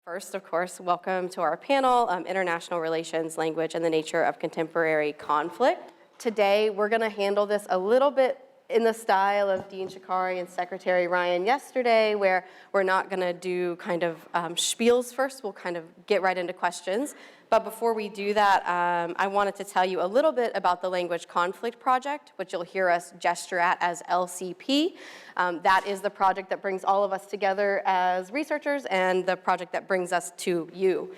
First, of course, welcome to our panel, International Relations, Language, and the Nature of Contemporary Conflict. Today, we're going to handle this a little bit in the style of Dean Shikari and Secretary Ryan yesterday, where we're not going to do kind of spiels first. We'll kind of get right into questions. But before we do that, I wanted to tell you a little bit about the Language Conflict Project, which you'll hear us gesture at as LCP. That is the project that brings all of us together as researchers and the project that brings us to you.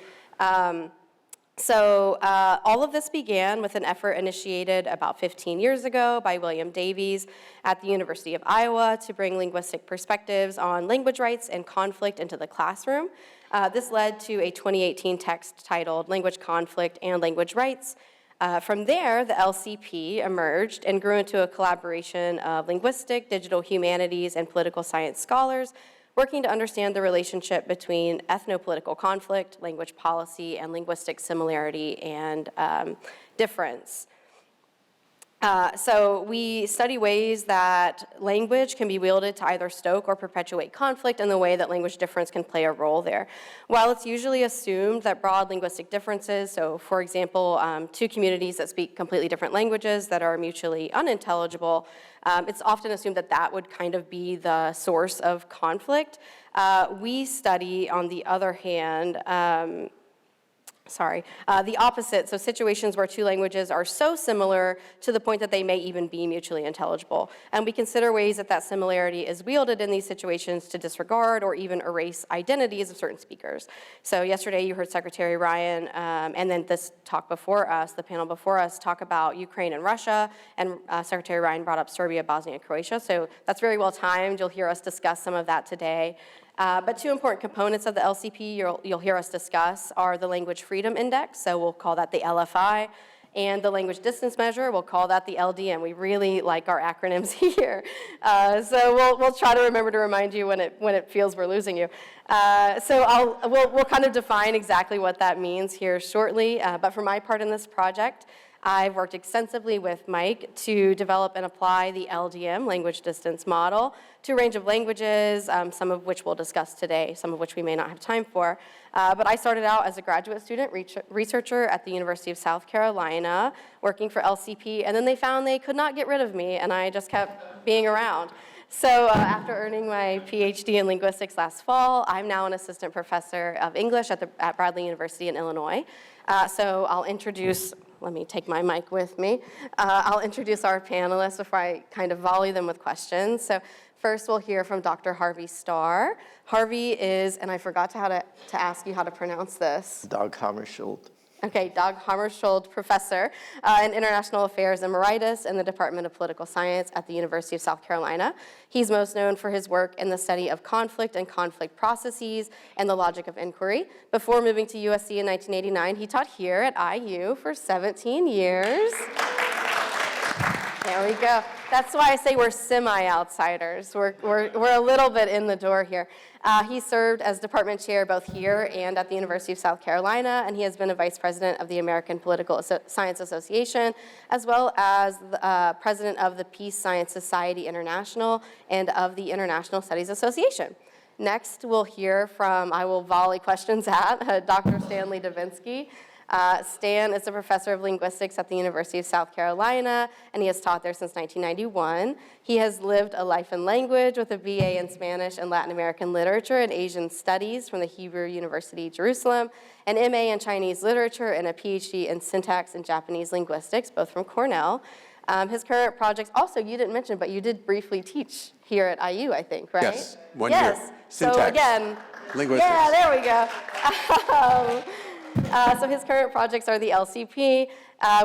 So all of this began with an effort initiated about 15 years ago by William Davies at the University of Iowa to bring linguistic perspectives on language rights and conflict into the classroom. This led to a 2018 text titled Language Conflict and Language Rights. From there, the LCP emerged and grew into a collaboration of linguistic, digital humanities, and political science scholars working to understand the relationship between ethno-political conflict, language policy, and linguistic similarity and difference. So we study ways that language can be wielded to either stoke or perpetuate conflict and the way that language difference can play a role there. While it's usually assumed that broad linguistic differences, so for example, two communities that speak completely different languages that are mutually unintelligible, it's often assumed that that would kind of be the source of conflict. We study, on the other hand, the opposite, so situations where two languages are so similar to the point that they may even be mutually intelligible. And we consider ways that that similarity is wielded in these situations to disregard or even erase identities of certain speakers. So yesterday you heard Secretary Ryan, and then this talk before us, the panel before us, talk about Ukraine and Russia, and Secretary Ryan brought up Serbia, Bosnia, and Croatia, so that's very well timed. You'll hear us discuss some of that today. But two important components of the LCP you'll hear us discuss are the Language Freedom Index, so we'll call that the LFI, and the Language Distance Measure, we'll call that the LDM. We really like our acronyms here. So we'll try to remember to remind you when it feels we're losing you. So we'll kind of define exactly what that means here shortly, but for my part in this project, I've worked extensively with Mike to develop and apply the LDM, language distance model, to a range of languages, some of which we'll discuss today, some of which we may not have time for. But I started out as a graduate student researcher at the University of South Carolina, working for LCP, and then they found they could not get rid of me, and I just kept being around. So after earning my PhD in linguistics last fall, I'm now an assistant professor of English at Bradley University in Illinois. So I'll introduce, let me take my mic with me. I'll introduce our panelists before I kind of volley them with questions. So first we'll hear from Dr. Harvey Starr. Harvey is, and I forgot to ask you how to pronounce this. Dag Hammarskjöld. Okay, Dag Hammarskjöld, professor in International Affairs Emeritus in the Department of Political Science at the University of South Carolina. He's most known for his work in the study of conflict and conflict processes and the logic of inquiry. Before moving to USC in 1989, he taught here at IU for 17 years. There we go. That's why I say we're semi-outsiders. We're a little bit in the door here. He served as department chair both here and at the University of South Carolina, and he has been a vice president of the American Political Science Association, as well as the president of the Peace Science Society International and of the International Studies Association. Next, we'll hear from, I will volley questions at, Dr. Stanley Davinsky. Stan is a professor of linguistics at the University of South Carolina, and he has taught there since 1991. He has lived a life in language with a BA in Spanish and Latin American literature and Asian studies from the Hebrew University, Jerusalem, an MA in Chinese literature, and a PhD in syntax and Japanese linguistics, both from Cornell. His current projects, also you didn't mention, but you did briefly teach here at IU, I think, right? Yes, 1 year. Syntax. So again, linguistics. Yeah, there we go. So his current projects are the LCP,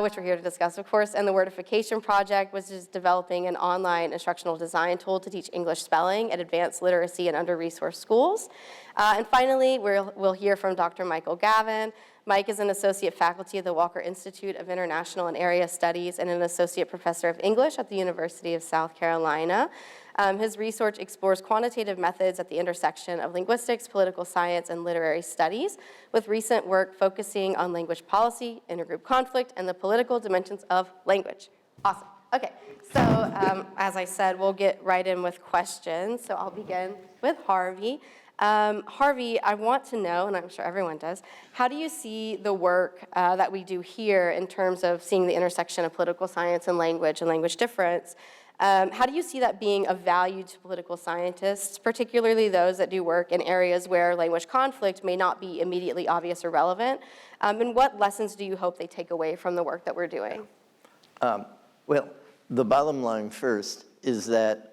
which we're here to discuss, of course, and the Wordification Project, which is developing an online instructional design tool to teach English spelling at advanced literacy and under-resourced schools. And finally, we'll hear from Dr. Michael Gavin. Mike is an associate faculty of the Walker Institute of International and Area Studies and an associate professor of English at the University of South Carolina. His research explores quantitative methods at the intersection of linguistics, political science, and literary studies, with recent work focusing on language policy, intergroup conflict, and the political dimensions of language. Awesome. Okay, so as I said, we'll get right in with questions. So I'll begin with Harvey. Harvey, I want to know, and I'm sure everyone does, how do you see the work that we do here in terms of seeing the intersection of political science and language difference? How do you see that being of value to political scientists, particularly those that do work in areas where language conflict may not be immediately obvious or relevant? And what lessons do you hope they take away from the work that we're doing? Well, the bottom line first is that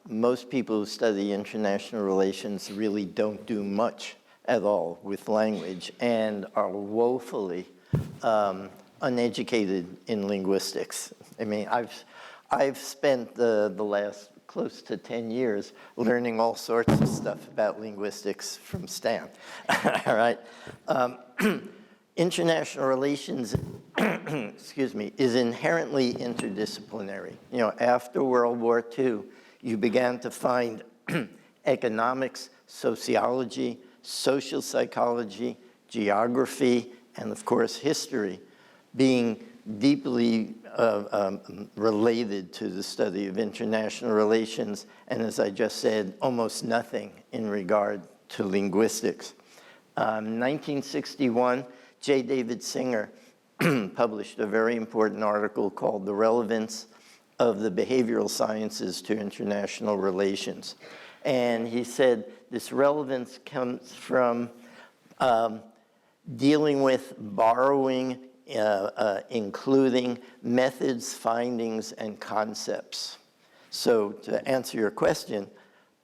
most people who study international relations really don't do much at all with language and are woefully uneducated in linguistics. I mean, I've spent the last close to 10 years learning all sorts of stuff about linguistics from Stan, all right? International relations, excuse me, is inherently interdisciplinary. You know, after World War II, you began to find economics, sociology, social psychology, geography, and of course history being deeply related to the study of international relations, and as I just said, almost nothing in regard to linguistics. 1961, J. David Singer published a very important article called The Relevance of the Behavioral Sciences to International Relations. And he said this relevance comes from dealing with, borrowing, including methods, findings, and concepts. So to answer your question,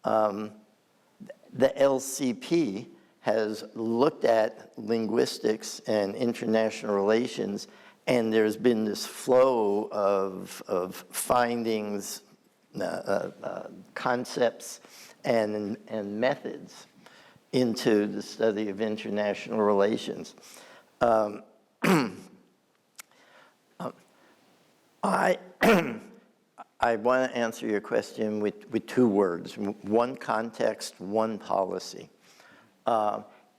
the LCP has looked at linguistics and international relations, and there's been this flow of findings, concepts, and methods into the study of international relations. I want to answer your question with two words: one context, one policy.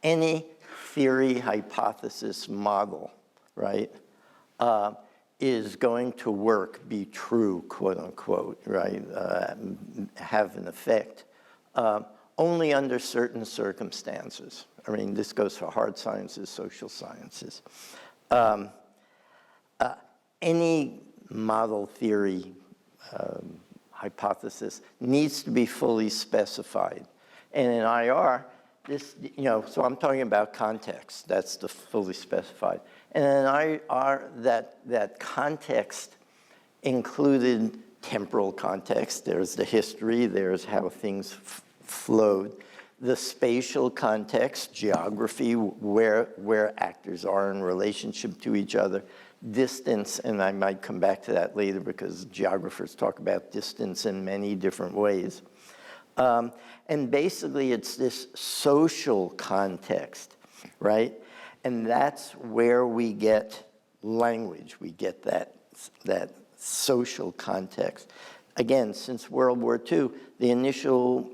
Any theory, hypothesis, model, right, is going to work, be true, quote unquote, right, have an effect, only under certain circumstances. I mean, this goes for hard sciences, social sciences. Any model, theory, hypothesis needs to be fully specified. And in IR, this, you know, so I'm talking about context. That's the fully specified. And in IR, that context included temporal context. There's the history. There's how things flowed. The spatial context, geography, where actors are in relationship to each other. Distance, and I might come back to that later because geographers talk about distance in many different ways. And basically, it's this social context, right? And that's where we get language. We get that social context. Again, since World War II, the initial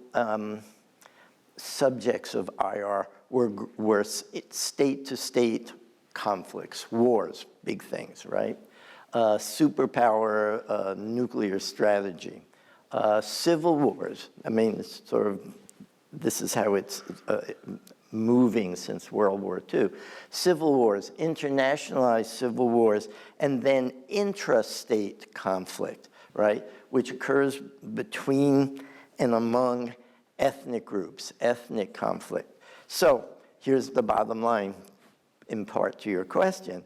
subjects of IR were state-to-state conflicts, wars, big things, right? Superpower, nuclear strategy. Civil wars, I mean, it's sort of, this is how it's moving since World War II. Civil wars, internationalized civil wars, and then intra-state conflict, right? Which occurs between and among ethnic groups, ethnic conflict. So here's the bottom line, in part to your question.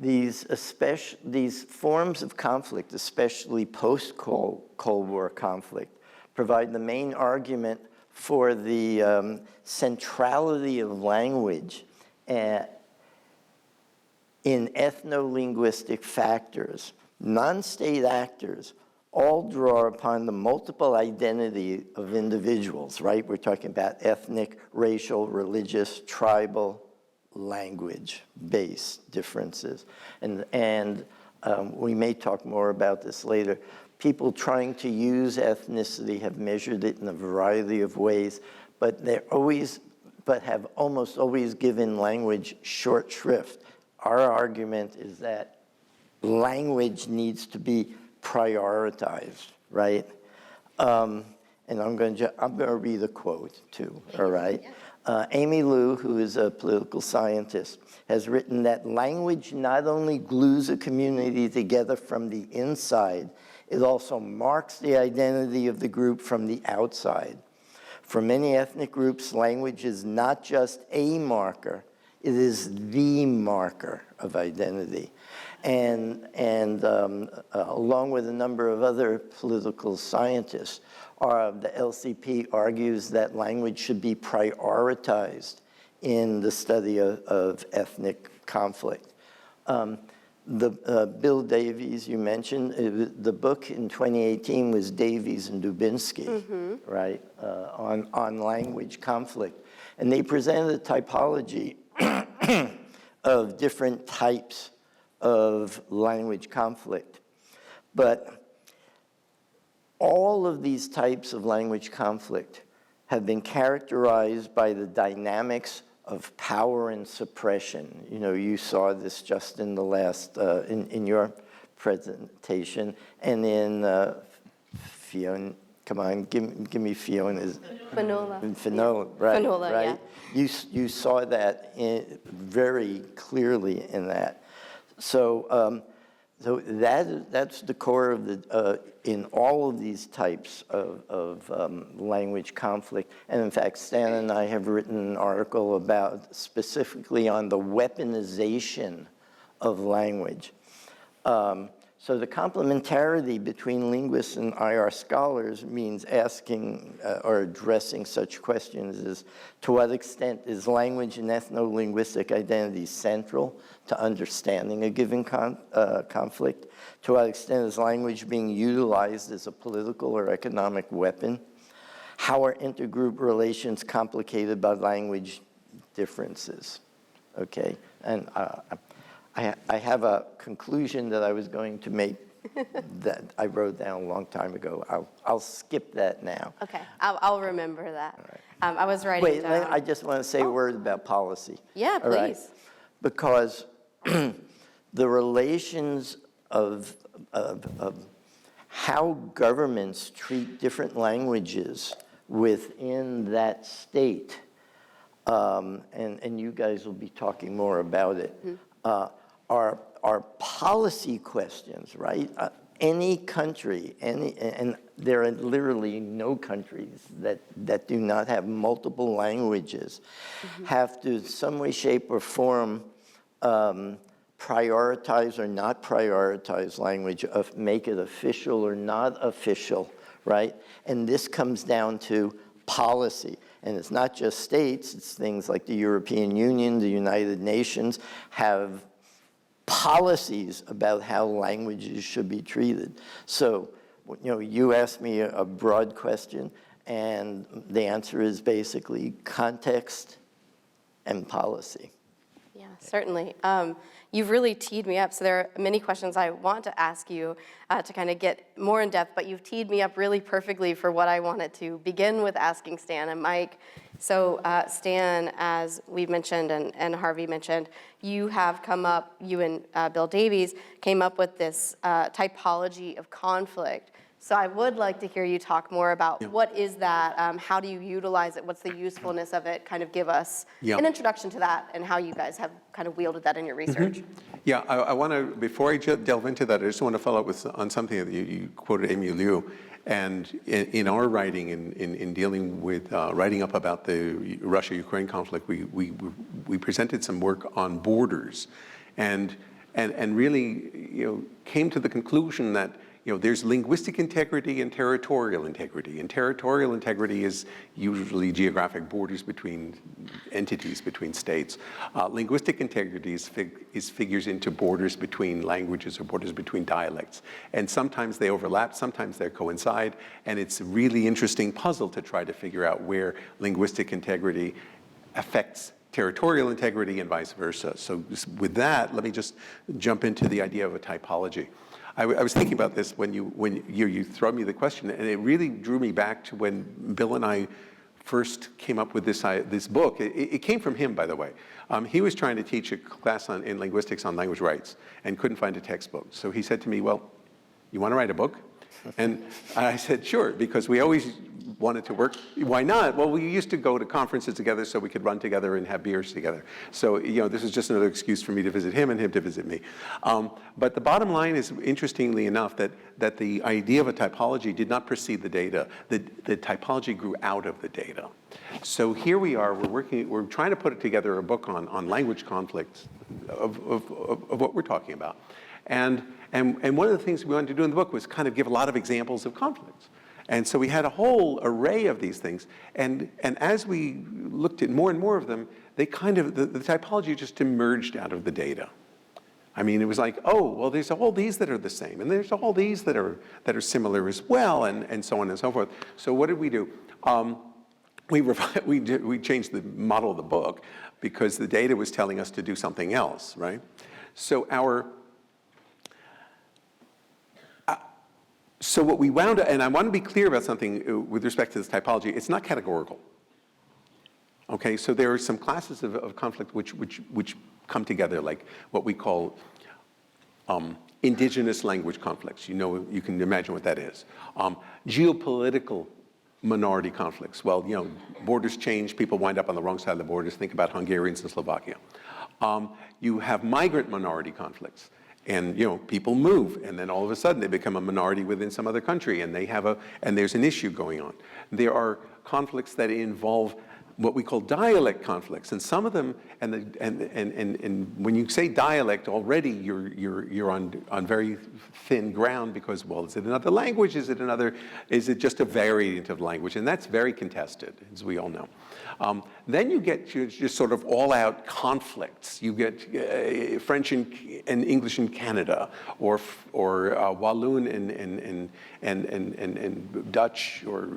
These forms of conflict, especially post-Cold War conflict, provide the main argument for the centrality of language in ethno-linguistic factors. Non-state actors all draw upon the multiple identity of individuals, right? We're talking about ethnic, racial, religious, tribal, language-based differences. And we may talk more about this later. People trying to use ethnicity have measured it in a variety of ways, but have almost always given language short shrift. Our argument is that language needs to be prioritized, right? And and I'm going to read a quote too, all right? Amy Liu, who is a political scientist, has written that language not only glues a community together from the inside, it also marks the identity of the group from the outside. For many ethnic groups, language is not just a marker, it is the marker of identity. And along with a number of other political scientists, the LCP argues that language should be prioritized in the study of ethnic conflict. Bill Davies, you mentioned, the book in 2018 was Davies and Dubinsky, right, on language conflict. And they presented a typology of different types of language conflict. But all of these types of language conflict have been characterized by the dynamics of power and suppression. You know, you saw this just in the last, in your presentation, and in Fiona, come on, give me Fiona's. Finola. Finola, right. Finola, right? yeah. You saw that very clearly in that. So, so that's the core of the, in all of these types of language conflict. And in fact, Stan and I have written an article about specifically on the weaponization of language. So the complementarity between linguists and IR scholars means asking or addressing such questions as, to what extent is language and ethno-linguistic identity central to understanding a given conflict? To what extent is language being utilized as a political or economic weapon? How are intergroup relations complicated by language differences? Okay, and I have a conclusion that I was going to make that I wrote down a long time ago. I'll skip that now. Okay, I'll remember that. Right. I was writing Wait, down. I just want to say a word about policy. Yeah, All right? please. Because the relations of how governments treat different languages within that state, and you guys will be talking more about it, are policy questions, right? Any country, and there are literally no countries that do not have multiple languages, have to, in some way, shape, or form, prioritize or not prioritize language, make it official or not official, right? And this comes down to policy. And it's not just states, it's things like the European Union, the United Nations have policies about how languages should be treated. So, you know, you asked me a broad question, and the answer is basically context and policy. Yeah, certainly. You've really teed me up, so there are many questions I want to ask you to kind of get more in depth, but you've teed me up really perfectly for what I wanted to begin with asking Stan and Mike. So Stan, as we've mentioned and Harvey mentioned, you have come up, you and Bill Davies came up with this typology of conflict. So I would like to hear you talk more about what is that, how do you utilize it, what's the usefulness of it, kind of give us an introduction to that and how you guys have kind of wielded that in your research. Yeah, I want to, before I delve into that, I just want to follow up on something that you quoted Amy Liu. And in our writing, in dealing with writing up about the Russia-Ukraine conflict, we presented some work on borders, and really, you know, came to the conclusion that, you know, there's linguistic integrity and territorial integrity. And territorial integrity is usually geographic borders between entities, between states. Linguistic integrity is figures into borders between languages or borders between dialects. And sometimes they overlap, sometimes they coincide, and it's a really interesting puzzle to try to figure out where linguistic integrity affects territorial integrity and vice versa. So with that, let me just jump into the idea of a typology. I was thinking about this when you throw me the question, and it really drew me back to when Bill and I first came up with this book. It came from him, by the way. He was trying to teach a class in linguistics on language rights and couldn't find a textbook. So he said to me, well, you want to write a book? And I said, sure, because we always wanted to work. Why not? Well, we used to go to conferences together so we could run together and have beers together. So, this is just another excuse for me to visit him and him to visit me. But the bottom line is, interestingly enough, that the idea of a typology did not precede the data. The typology grew out of the data. So here we are, we're trying to put together a book on language conflicts of what we're talking about. And one of the things we wanted to do in the book was kind of give a lot of examples of conflicts. And so we had a whole array of these things. And as we looked at more and more of them, they kind of, the typology just emerged out of the data. I mean, it was like, oh, well, there's all these that are the same, and there's all these that are similar as well, and so on and so forth. So what did we do? We changed the model of the book because the data was telling us to do something else, right? So So what we wound up, and I want to be clear about something with respect to this typology, it's not categorical. Okay, so there are some classes of conflict which come together, like what we call indigenous language conflicts. You can imagine what that is. Geopolitical minority conflicts. Well, borders change, people wind up on the wrong side of the borders. Think about Hungarians in Slovakia. You have migrant minority conflicts. And people move, and then all of a sudden they become a minority within some other country, and there's an issue going on. There are conflicts that involve what we call dialect conflicts, and some of them, and when you say dialect, already you're on very thin ground because, well, is it another language? Is it just a variant of language? And that's very contested, as we all know. Then you get just sort of all-out conflicts. You get French and English in Canada, or Walloon and Dutch or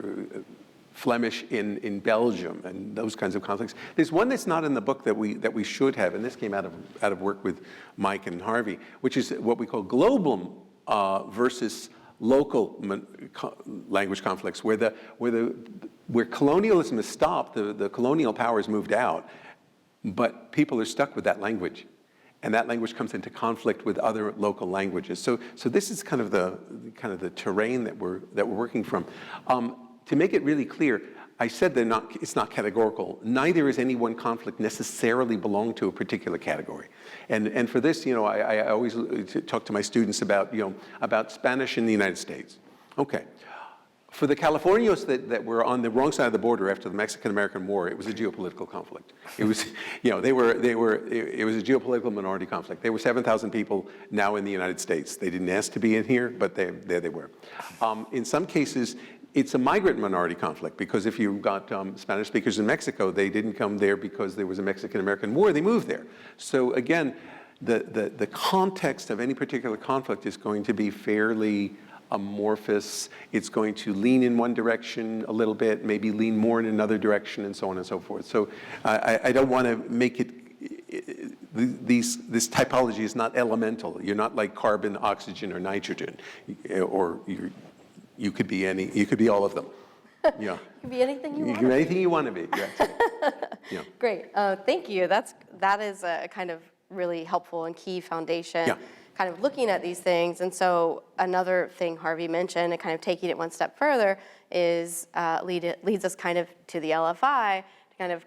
Flemish in Belgium, and those kinds of conflicts. There's one that's not in the book that we should have, and this came out of work with Mike and Harvey, which is what we call global versus local language conflicts, where colonialism has stopped, the colonial powers moved out, but people are stuck with that language. And that language comes into conflict with other local languages. So this is kind of the terrain that we're working from. To make it really clear, I said it's not categorical. Neither is any one conflict necessarily belong to a particular category. And for this, I always talk to my students about Spanish in the United States. Okay. For the Californios that were on the wrong side of the border after the Mexican-American War, it was a geopolitical conflict. It was, it was a geopolitical minority conflict. There were 7,000 people now in the United States. They didn't ask to be in here, but there they were. In some cases, it's a migrant minority conflict, because if you've got Spanish speakers in Mexico, they didn't come there because there was a Mexican-American War, they moved there. So again, the context of any particular conflict is going to be fairly amorphous. It's going to lean in one direction a little bit, maybe lean more in another direction, and so on and so forth. So I don't want to make it, this typology is not elemental. You're not like carbon, oxygen, or nitrogen, or you could be all of them. Yeah. You can be anything you want. You can be anything you want to be. Yeah. Yeah. Great. Thank you. That is a kind of really helpful and key foundation. Yeah. Kind of looking at these things. And so another thing Harvey mentioned, and kind of taking it one step further, is leads us kind of to the LFI, to kind of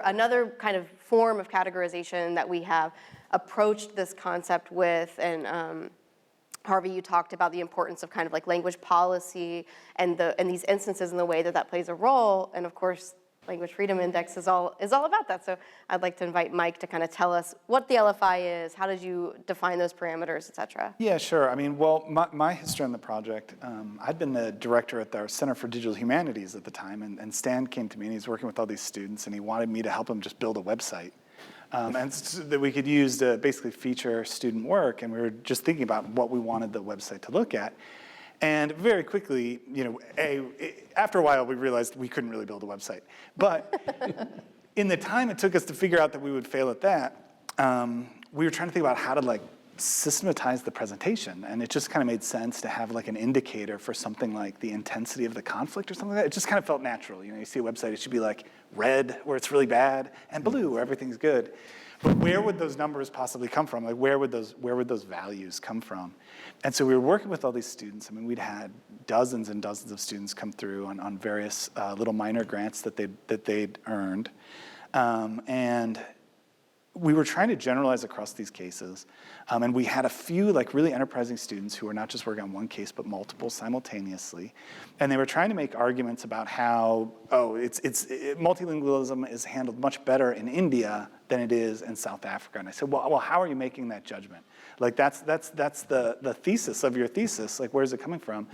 another kind of form of categorization that we have approached this concept with. And Harvey, you talked about the importance of kind of like language policy and these instances and the way that plays a role. And of course, Language Freedom Index is all about that. So I'd like to invite Mike to kind of tell us what the LFI is, how did you define those parameters, et cetera? Yeah, sure. I mean, well, my history on the project, I'd been the director at our Center for Digital Humanities at the time, and Stan came to me, and he's working with all these students, and he wanted me to help him just build a website. And so that we could use to basically feature student work, and we were just thinking about what we wanted the website to look at. And very quickly, after a while, we realized we couldn't really build a website. But in the time it took us to figure out that we would fail at that, we were trying to think about how to systematize the presentation. And it just kind of made sense to have like an indicator for something like the intensity of the conflict or something like that. It just kind of felt natural. You know, you see a website, it should be like red where it's really bad and blue where everything's good. But where would those numbers possibly come from? Like where would those values come from? And so we were working with all these students. I mean, we'd had dozens and dozens of students come through on various little minor grants that they'd earned. And we were trying to generalize across these cases, and we had a few like really enterprising students who were not just working on one case, but multiple simultaneously. And they were trying to make arguments about how, multilingualism is handled much better in India than it is in South Africa. And I said, well, how are you making that judgment? Like that's the thesis of your thesis, like where's it coming from?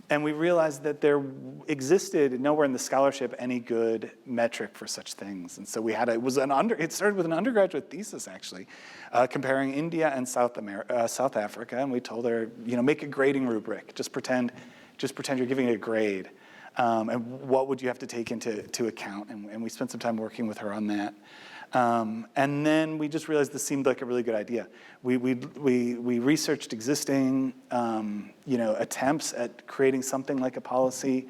And we realized that there existed nowhere in the scholarship any good metric for such things. And so it started with an undergraduate thesis actually, comparing India and South Africa. And we told her, make a grading rubric. Just pretend you're giving it a grade. And what would you have to take into account? And we spent some time working with her on that. And then we just realized this seemed like a really good idea. We researched existing, attempts at creating something like a policy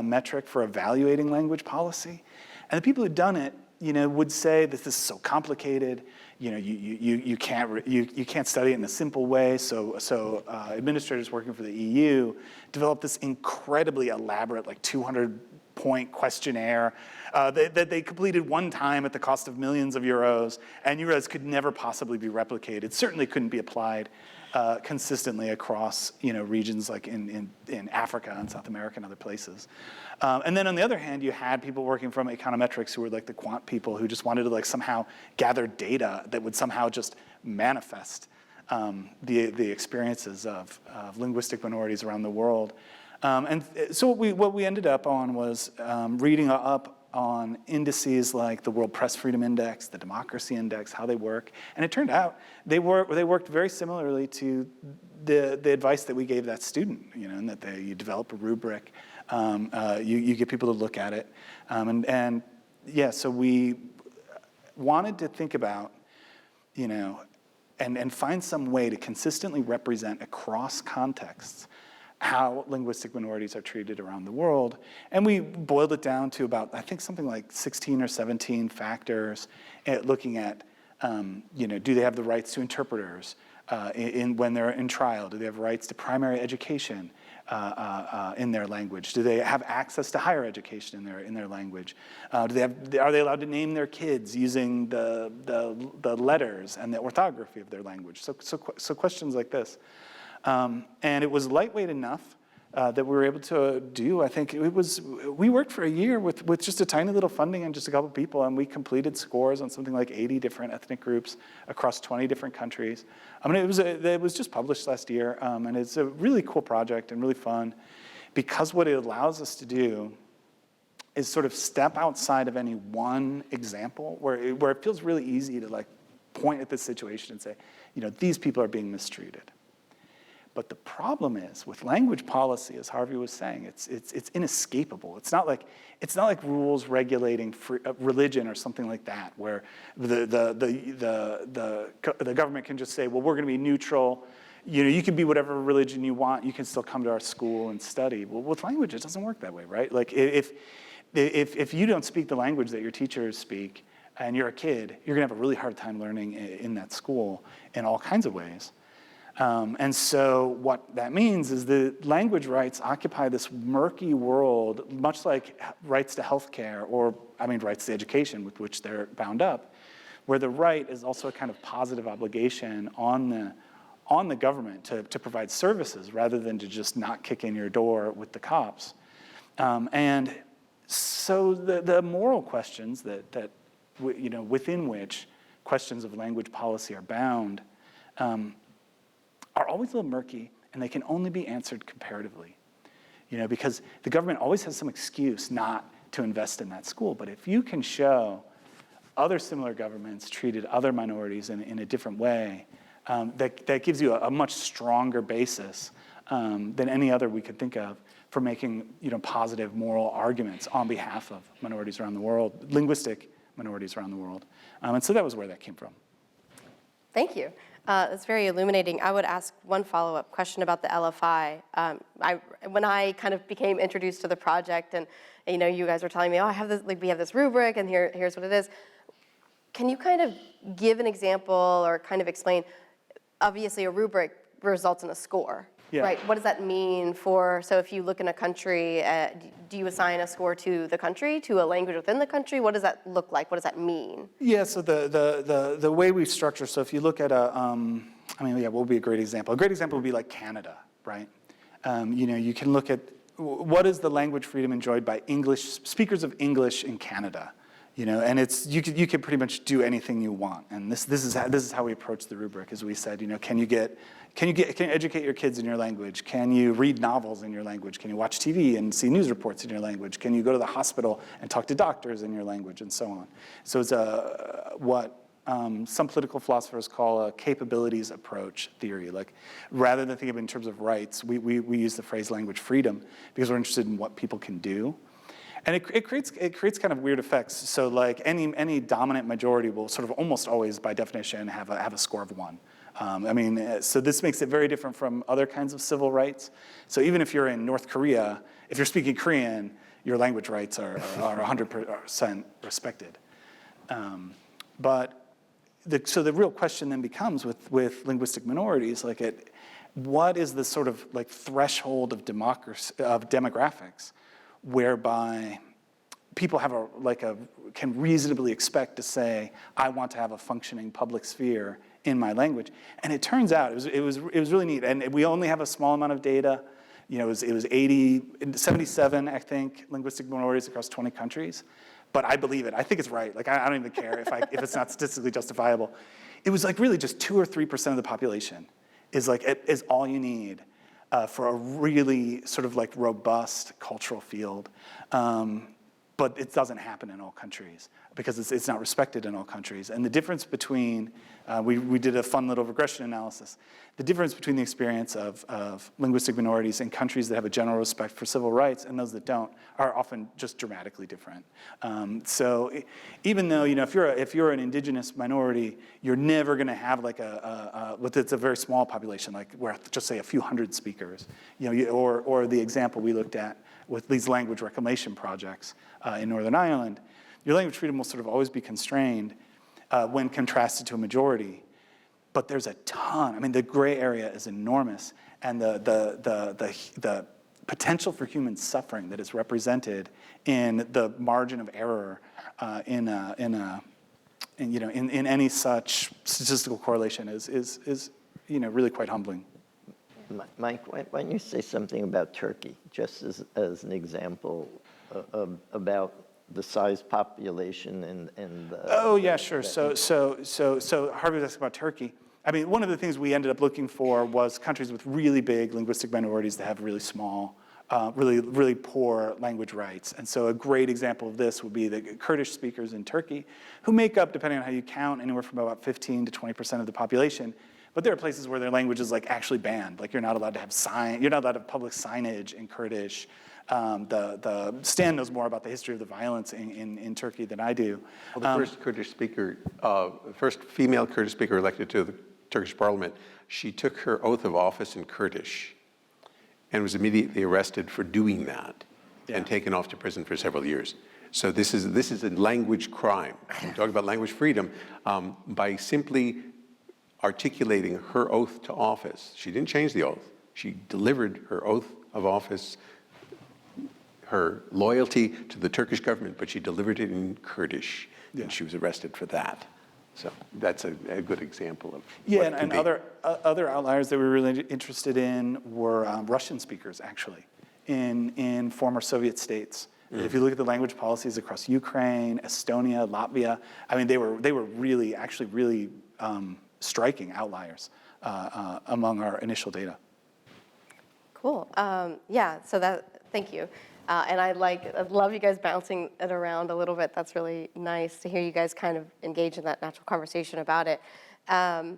metric for evaluating language policy. And the people who'd done it, would say that this is so complicated. You can't study it in a simple way. So administrators working for the EU developed this incredibly elaborate, like 200-point questionnaire that they completed one time at the cost of millions of euros, and you realize could never possibly be replicated. Certainly couldn't be applied consistently across regions like in Africa and South America and other places. And then on the other hand, you had people working from econometrics who were like the quant people who just wanted to like somehow gather data that would somehow just manifest the experiences of linguistic minorities around the world. And so what we ended up on was reading up on indices like the World Press Freedom Index, the Democracy Index, how they work. And it turned out they worked very similarly to the advice that we gave that student, and that you develop a rubric, you get people to look at it. So we wanted to think about, and find some way to consistently represent across contexts how linguistic minorities are treated around the world. And we boiled it down to about, I think, something like 16 or 17 factors, looking at, do they have the rights to interpreters when they're in trial? Do they have rights to primary education in their language? Do they have access to higher education in their language? Are they allowed to name their kids using the letters and the orthography of their language? So questions like this. And it was lightweight enough that we were able to do. I think we worked for a year with just a tiny little funding and just a couple people, and we completed scores on something like 80 different ethnic groups across 20 different countries. I mean, it was just published last year, and it's a really cool project and really fun, because what it allows us to do is sort of step outside of any one example where it feels really easy to like point at this situation and say, these people are being mistreated. But the problem is with language policy, as Harvey was saying, it's inescapable. It's not like rules regulating religion or something like that, where the government can just say, well, we're going to be neutral. You can be whatever religion you want. You can still come to our school and study. Well, with language, it doesn't work that way, right? Like if you don't speak the language that your teachers speak, and you're a kid, you're going to have a really hard time learning in that school in all kinds of ways. And so what that means is that language rights occupy this murky world, much like rights to healthcare rights to education with which they're bound up, where the right is also a kind of positive obligation on the government to provide services rather than to just not kick in your door with the cops. And so the moral questions that within which questions of language policy are bound are always a little murky, and they can only be answered comparatively. Because the government always has some excuse not to invest in that school. But if you can show other similar governments treated other minorities in a different way, that gives you a much stronger basis than any other we could think of for making positive moral arguments on behalf of minorities around the world, linguistic minorities around the world. And so that was where that came from. Thank you. It's very illuminating. I would ask one follow-up question about the LFI. When I kind of became introduced to the project, and you guys were telling me, oh, I have this, like, we have this rubric, and here's what it is. Can you kind of give an example or kind of explain? Obviously, a rubric results in a score. Yeah. Right, what does that mean so if you look in a country, do you assign a score to the country, to a language within the country? What does that look like? What does that mean? Yeah, so the way we structure, so if you look at what would be a great example? A great example would be like Canada, right? You can look at what is the language freedom enjoyed by speakers of English in Canada, and you can pretty much do anything you want. And this is how we approach the rubric, as we said, can you educate your kids in your language? Can you read novels in your language? Can you watch TV and see news reports in your language? Can you go to the hospital and talk to doctors in your language, and so on? So it's what some political philosophers call a capabilities approach theory. Like, rather than thinking of it in terms of rights, we use the phrase language freedom because we're interested in what people can do. And it creates kind of weird effects. So like any dominant majority will sort of almost always, by definition, have a score of 1. So this makes it very different from other kinds of civil rights. So even if you're in North Korea, if you're speaking Korean, your language rights are 100% respected. So the real question then becomes with linguistic minorities, what is the sort of like threshold of demographics whereby people have can reasonably expect to say, I want to have a functioning public sphere in my language. And it turns out it was really neat. And we only have a small amount of data. It was 77, I think, linguistic minorities across 20 countries. But I believe it. I think it's right. I don't even care if it's not statistically justifiable. It was really just 2 or 3% of the population is all you need for a really sort of robust cultural field. But it doesn't happen in all countries because it's not respected in all countries. And the difference between, we did a fun little regression analysis, the difference between the experience of linguistic minorities in countries that have a general respect for civil rights and those that don't are often just dramatically different. So even though, if you're an indigenous minority, you're never gonna have it's a very small population, where just say a few hundred speakers, or the example we looked at with these language reclamation projects in Northern Ireland, your language freedom will sort of always be constrained when contrasted to a majority. But there's a ton. The gray area is enormous, and the potential for human suffering that is represented in the margin of error in any such statistical correlation is really quite humbling. Mike, why don't you say something about Turkey, just as an example about the size population and the... Oh, yeah, sure. So Harvey was asking about Turkey. One of the things we ended up looking for was countries with really big linguistic minorities that have really small, really poor language rights. And so a great example of this would be the Kurdish speakers in Turkey, who make up, depending on how you count, anywhere from about 15 to 20% of the population. But there are places where their language is actually banned. You're not allowed to have you're not allowed to have public signage in Kurdish. Stan knows more about the history of the violence in Turkey than I do. Well, the first Kurdish speaker, first female Kurdish speaker elected to the Turkish parliament, she took her oath of office in Kurdish and was immediately arrested for doing that and taken off to prison for several years. So this is a language crime. We talk about language freedom by simply articulating her oath to office. She didn't change the oath. She delivered her oath of office, her loyalty to the Turkish government, but she delivered it in Kurdish, and she was arrested for that. So that's a good example of what it can be. Other outliers that we were really interested in were Russian speakers, actually, in former Soviet states. If you look at the language policies across Ukraine, Estonia, Latvia, they were really striking outliers among our initial data. Cool. Thank you. And I love you guys bouncing it around a little bit. That's really nice to hear you guys kind of engage in that natural conversation about it. I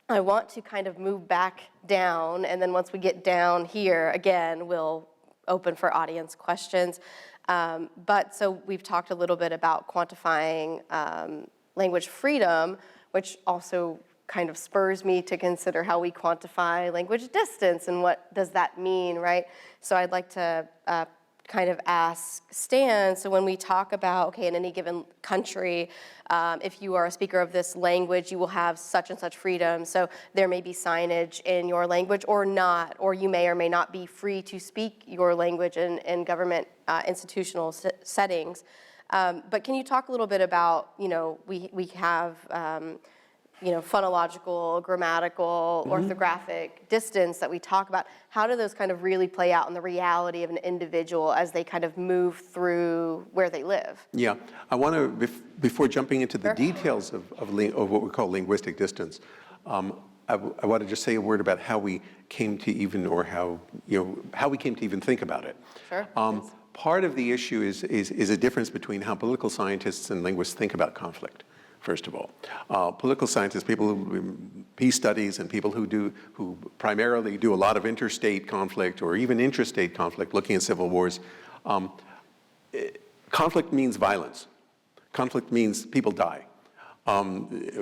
want to kind of move back down, and then once we get down here, again, we'll open for audience questions. So we've talked a little bit about quantifying language freedom, which also kind of spurs me to consider how we quantify language distance and what does that mean, right? So I'd like to kind of ask Stan, so when we talk about, okay, in any given country, if you are a speaker of this language, you will have such and such freedom. So there may be signage in your language or not, or you may or may not be free to speak your language in government institutional settings. But can you talk a little bit about, we have, phonological, grammatical, orthographic distance that we talk about. How do those kind of really play out in the reality of an individual as they kind of move through where they live? Yeah, I want to, before jumping into the details of what we call linguistic distance, I want to just say a word about how we came to even, or how we came to even think about it. Sure. Part of the issue is a difference between how political scientists and linguists think about conflict. First of all, political scientists, people who do peace studies, and people who primarily do a lot of interstate conflict or even intrastate conflict, looking at civil wars. Conflict means violence. Conflict means people die.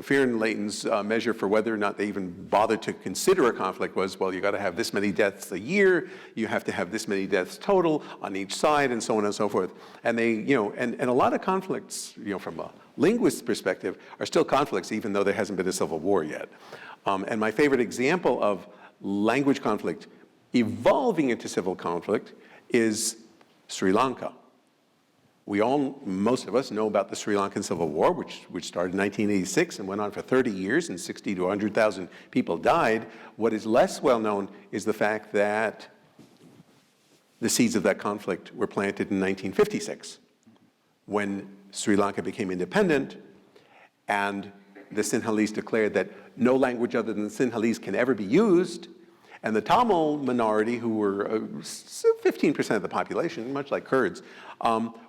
Fear and Leighton's measure for whether or not they even bothered to consider a conflict was, well, you got to have this many deaths a year, you have to have this many deaths total on each side, and so on and so forth. And they, and a lot of conflicts, from a linguist's perspective, are still conflicts, even though there hasn't been a civil war yet. And my favorite example of language conflict evolving into civil conflict is Sri Lanka. Most of us know about the Sri Lankan Civil War, which started in 1986 and went on for 30 years, and 60 to 100,000 people died. What is less well known is the fact that the seeds of that conflict were planted in 1956, when Sri Lanka became independent, and the Sinhalese declared that no language other than Sinhalese can ever be used. And the Tamil minority, who were 15% of the population, much like Kurds,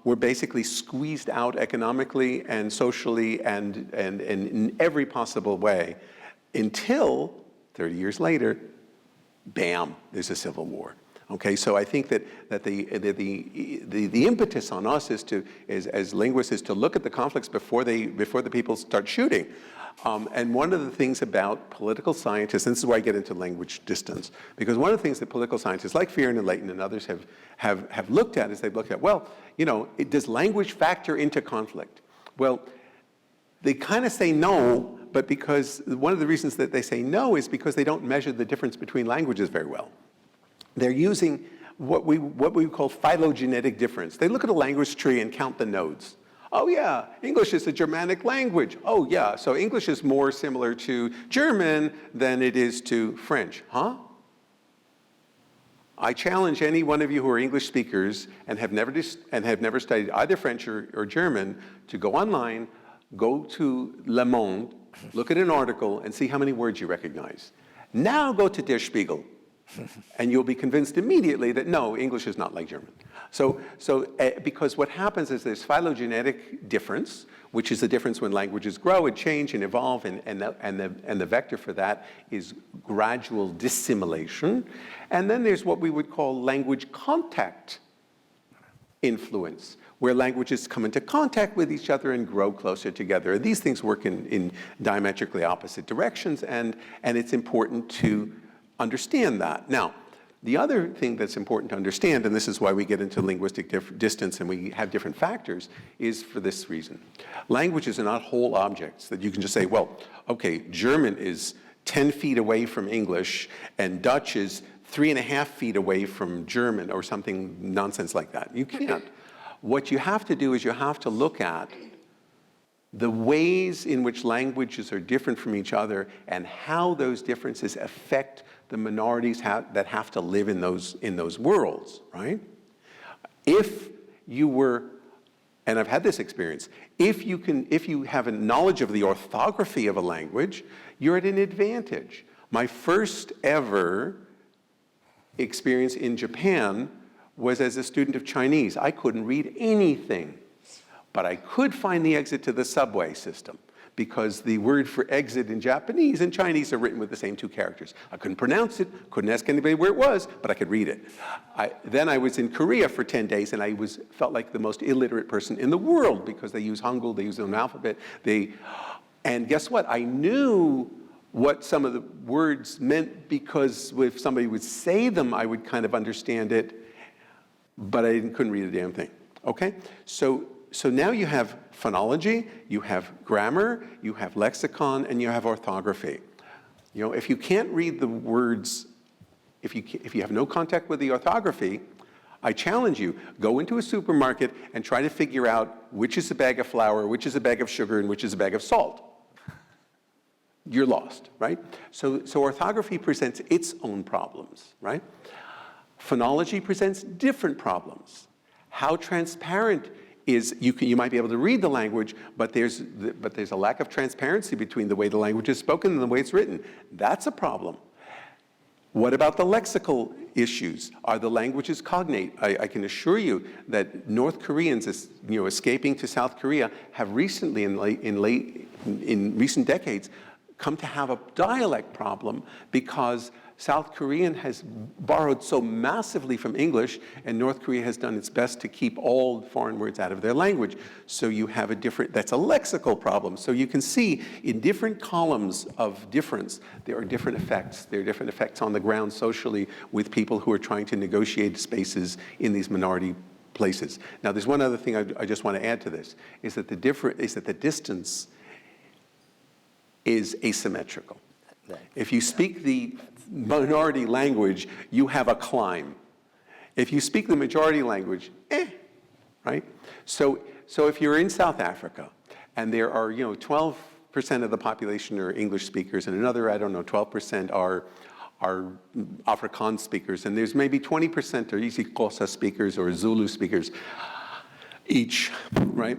were basically squeezed out economically and socially and in every possible way, until 30 years later, bam, there's a civil war. Okay, so I think that the impetus on us as linguists is to look at the conflicts before the people start shooting. And one of the things about political scientists, and this is why I get into language distance, because one of the things that political scientists like Fearon and Leighton and others have looked at is they've looked at, well, does language factor into conflict? Well, they kind of say no, but because one of the reasons that they say no is because they don't measure the difference between languages very well. They're using what we call phylogenetic difference. They look at a language tree and count the nodes. Oh yeah, English is a Germanic language. Oh yeah, so English is more similar to German than it is to French. Huh? I challenge any one of you who are English speakers and have never studied either French or German to go online, go to Le Monde, look at an article, and see how many words you recognize. Now go to Der Spiegel, and you'll be convinced immediately that no, English is not like German. So because what happens is there's phylogenetic difference, which is the difference when languages grow and change and evolve, and the vector for that is gradual dissimilation. And then there's what we would call language contact influence, where languages come into contact with each other and grow closer together. And these things work in diametrically opposite directions, and it's important to understand that. Now, the other thing that's important to understand, and this is why we get into linguistic distance and we have different factors, is for this reason. Languages are not whole objects that you can just say, well, okay, German is 10 feet away from English and Dutch is 3.5 feet away from German, or something nonsense like that. You can't. What you have to do is you have to look at the ways in which languages are different from each other and how those differences affect the minorities that have to live in those worlds, right? If you were, and I've had this experience, if you have a knowledge of the orthography of a language, you're at an advantage. My first ever experience in Japan was as a student of Chinese. I couldn't read anything, but I could find the exit to the subway system, because the word for exit in Japanese and Chinese are written with the same two characters. I couldn't pronounce it, couldn't ask anybody where it was, but I could read it. Then I was in Korea for 10 days, and I felt like the most illiterate person in the world, because they use Hangul, they use their own alphabet. And guess what? I knew what some of the words meant, because if somebody would say them, I would kind of understand it, but I couldn't read a damn thing, okay? So now you have phonology, you have grammar, you have lexicon, and you have orthography. You know, if you can't read the words, if you have no contact with the orthography, I challenge you, go into a supermarket and try to figure out which is a bag of flour, which is a bag of sugar, and which is a bag of salt. You're lost, right? So orthography presents its own problems, right? Phonology presents different problems. How transparent is, you might be able to read the language, but there's a lack of transparency between the way the language is spoken and the way it's written. That's a problem. What about the lexical issues? Are the languages cognate? I can assure you that North Koreans, escaping to South Korea, have recently, in recent decades, come to have a dialect problem because South Korean has borrowed so massively from English, and North Korea has done its best to keep all foreign words out of their language. So you have that's a lexical problem. So you can see in different columns of difference, there are different effects. There are different effects on the ground socially with people who are trying to negotiate spaces in these minority places. Now, there's one other thing I just want to add to this, is that the distance is asymmetrical. If you speak the minority language, you have a climb. If you speak the majority language, right? So if you're in South Africa and there are, 12% of the population are English speakers and another, 12% are Afrikaans speakers, and there's maybe 20% are isiXhosa speakers or Zulu speakers each, right?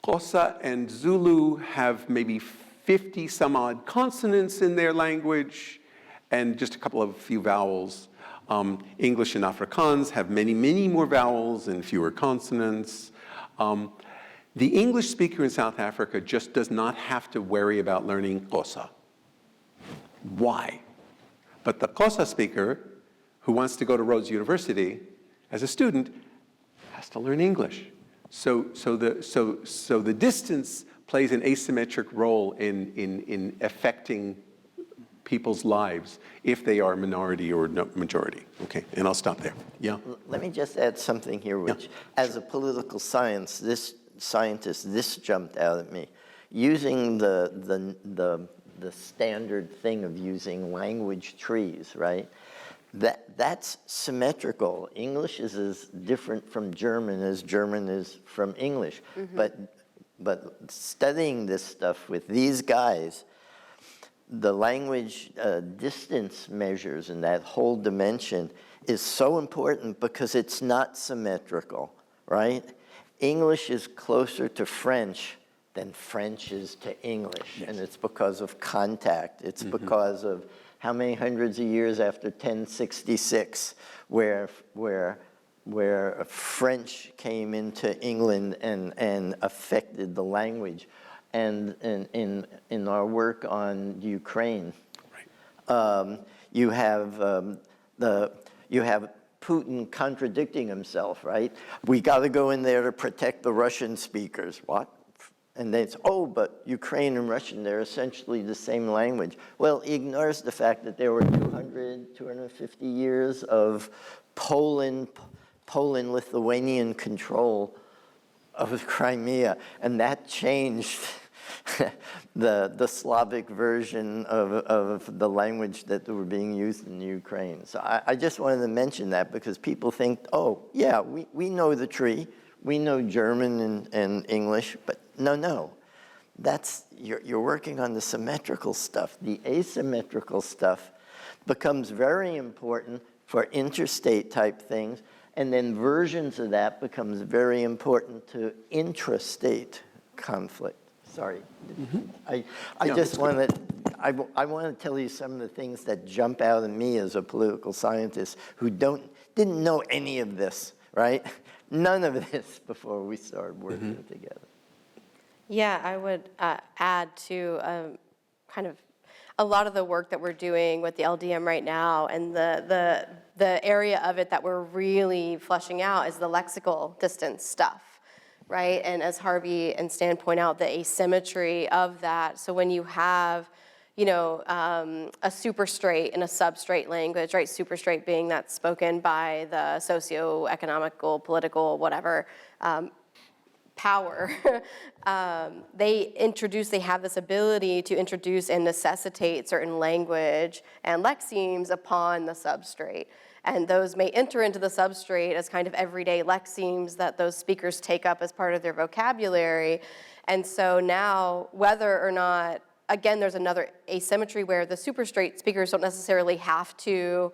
Xhosa and Zulu have maybe 50 some odd consonants in their language and just a few vowels. English and Afrikaans have many, many more vowels and fewer consonants. The English speaker in South Africa just does not have to worry about learning Xhosa. Why? But the Xhosa speaker who wants to go to Rhodes University as a student has to learn English. So the distance plays an asymmetric role in affecting people's lives if they are minority or majority. Okay, and I'll stop there. Yeah. Let me just add something here, which, as a political scientist, this jumped out at me. Using the standard thing of using language trees, right? That's symmetrical. English is as different from German as German is from English. Mm-hmm. But studying this stuff with these guys, the language distance measures and that whole dimension is so important because it's not symmetrical, right? English is closer to French than French is to English. Yes. And it's because of contact. It's because of how many hundreds of years after 1066, where French came into England and affected the language. And in our work on Ukraine, right. You have Putin contradicting himself, right? We got to go in there to protect the Russian speakers. What? And then it's, but Ukraine and Russian, they're essentially the same language. Well, he ignores the fact that there were 250 years of Poland-Lithuanian control of Crimea, and that changed the Slavic version of the language that were being used in Ukraine. So I just wanted to mention that because people think, we know the tree, we know German and English, but no. That's, you're working on the symmetrical stuff. The asymmetrical stuff becomes very important for interstate type things, and then versions of that becomes very important to intra-state conflict. Sorry. I just want to tell you some of the things that jump out at me as a political scientist who didn't know any of this, right? None of this before we started working together. Yeah, I would add to kind of a lot of the work that we're doing with the LDM right now, and the area of it that we're really fleshing out is the lexical distance stuff. right? And as Harvey and Stan point out, the asymmetry of that. So when you have, you know, a super-straight and a sub-straight language, right? Super-straight being that's spoken by the socio-economical, political, whatever, power. They have this ability to introduce and necessitate certain language and lexemes upon the substrate. And those may enter into the substrate as kind of everyday lexemes that those speakers take up as part of their vocabulary. And so now, whether or not, again, there's another asymmetry where the super-straight speakers don't necessarily have to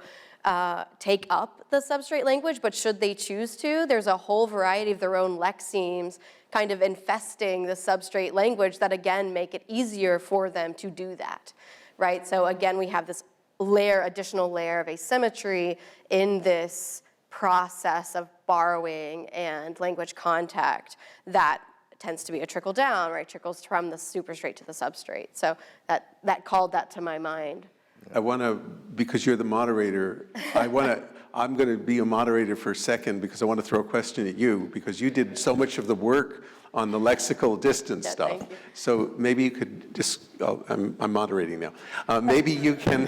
take up the substrate language, but should they choose to, there's a whole variety of their own lexemes kind of infesting the substrate language that, again, make it easier for them to do that, right? So again, we have this additional layer of asymmetry in this process of borrowing and language contact that tends to be a trickle down, right? Trickles from the superstrate to the substrate. So that called that to my mind. I want to, because you're the moderator, I'm going to be a moderator for a second because I want to throw a question at you because you did so much of the work on the lexical distance Yeah, stuff. thank you. So maybe you could just, I'm moderating now. Maybe you can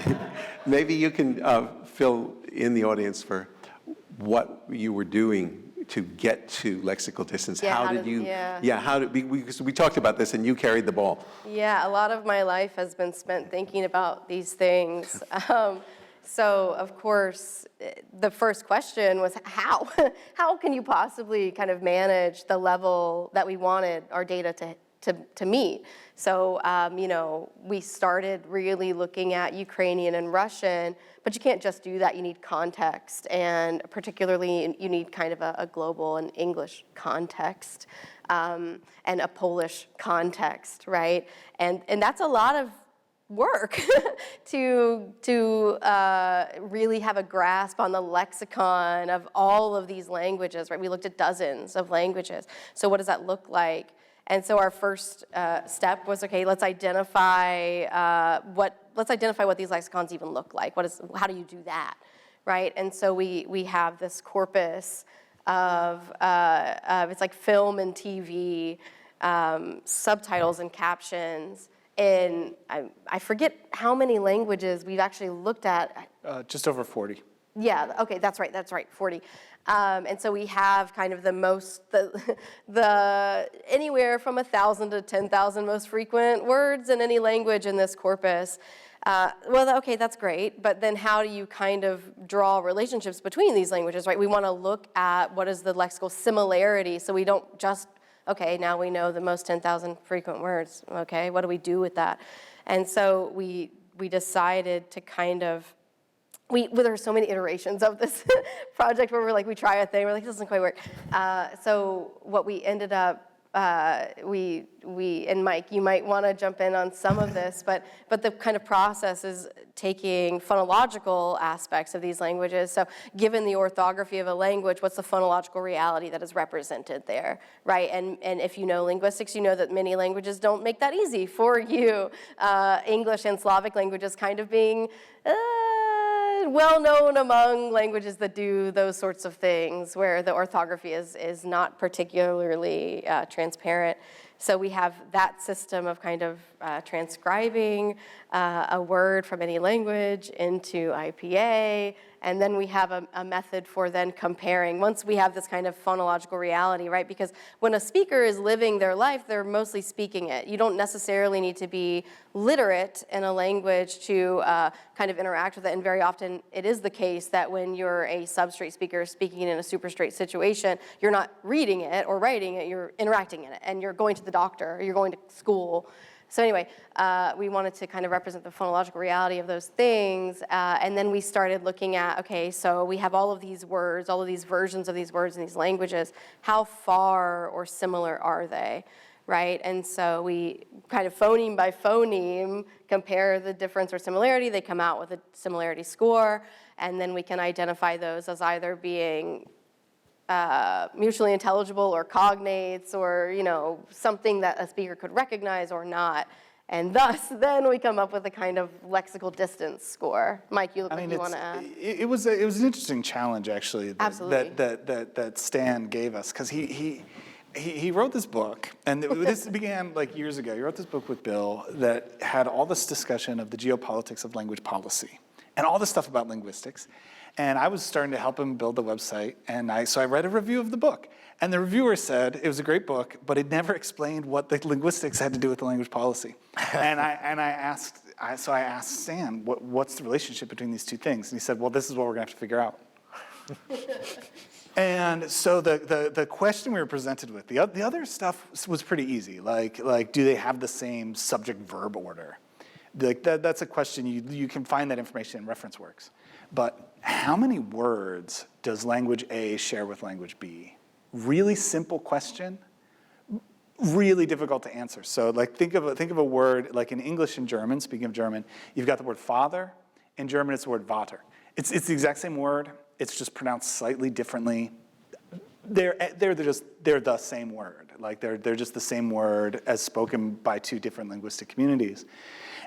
fill in the audience for what you were doing to get to lexical distance. Yeah, Because we talked about this and you carried the ball. Yeah, a lot of my life has been spent thinking about these things. So, of course, the first question was how? How can you possibly kind of manage the level that we wanted our data to meet? So, you know, we started really looking at Ukrainian and Russian, but you can't just do that. You need context, and particularly you need kind of a global and English context and a Polish context, right? And that's a lot of work to really have a grasp on the lexicon of all of these languages, right? We looked at dozens of languages. So what does that look like? And so our first step was, okay, let's identify what these lexicons even look like. How do you do that, right? And so we have this corpus of it's like film and TV, subtitles and captions. In, I forget how many languages we've actually looked at. Just over 40. Yeah, okay, that's right, 40. And so we have kind of the anywhere from 1,000 to 10,000 most frequent words in any language in this corpus. Well, okay, that's great, but then how do you kind of draw relationships between these languages, right? We want to look at what is the lexical similarity, so we don't just, okay, now we know the most 10,000 frequent words, okay, what do we do with that? And so we decided to kind of, there were so many iterations of this project where we try a thing, we're like, this doesn't quite work. So what we ended up, and Mike, you might want to jump in on some of this, but the kind of process is taking phonological aspects of these languages. So given the orthography of a language, what's the phonological reality that is represented there, right? And if you know linguistics, you know that many languages don't make that easy for you. English and Slavic languages kind of being well known among languages that do those sorts of things, where the orthography is not particularly transparent. So we have that system of kind of transcribing a word from any language into IPA, and then we have a method for then comparing. Once we have this kind of phonological reality, right? Because when a speaker is living their life, they're mostly speaking it. You don't necessarily need to be literate in a language to kind of interact with it, and very often it is the case that when you're a substrate speaker speaking in a superstrate situation, you're not reading it or writing it, you're interacting in it, and you're going to the doctor, or you're going to school. So anyway, we wanted to kind of represent the phonological reality of those things, and then we started looking at, okay, so we have all of these words, all of these versions of these words in these languages, how far or similar are they, right? And so we kind of phoneme by phoneme compare the difference or similarity, they come out with a similarity score, and then we can identify those as either being mutually intelligible or cognates, or something that a speaker could recognize or not, and thus then we come up with a kind of lexical distance score. Mike, you look like you want to add. It was an interesting challenge actually. Absolutely. That Stan gave us, because he wrote this book, and this began like years ago. He wrote this book with Bill that had all this discussion of the geopolitics of language policy and all this stuff about linguistics. And I was starting to help him build the website, and so I read a review of the book. And the reviewer said it was a great book, but it never explained what the linguistics had to do with the language policy. And I asked Stan, what's the relationship between these two things? And he said, well, this is what we're going to have to figure out. And so the question we were presented with, the other stuff was pretty easy, like do they have the same subject-verb order? That's a question, you can find that information in reference works. But how many words does language A share with language B? Really simple question, really difficult to answer. So like think of a word, like in English and German, speaking of German, you've got the word father. In German, it's the word Vater. It's the exact same word. It's just pronounced slightly differently. They're the same word. Like they're just the same word as spoken by two different linguistic communities.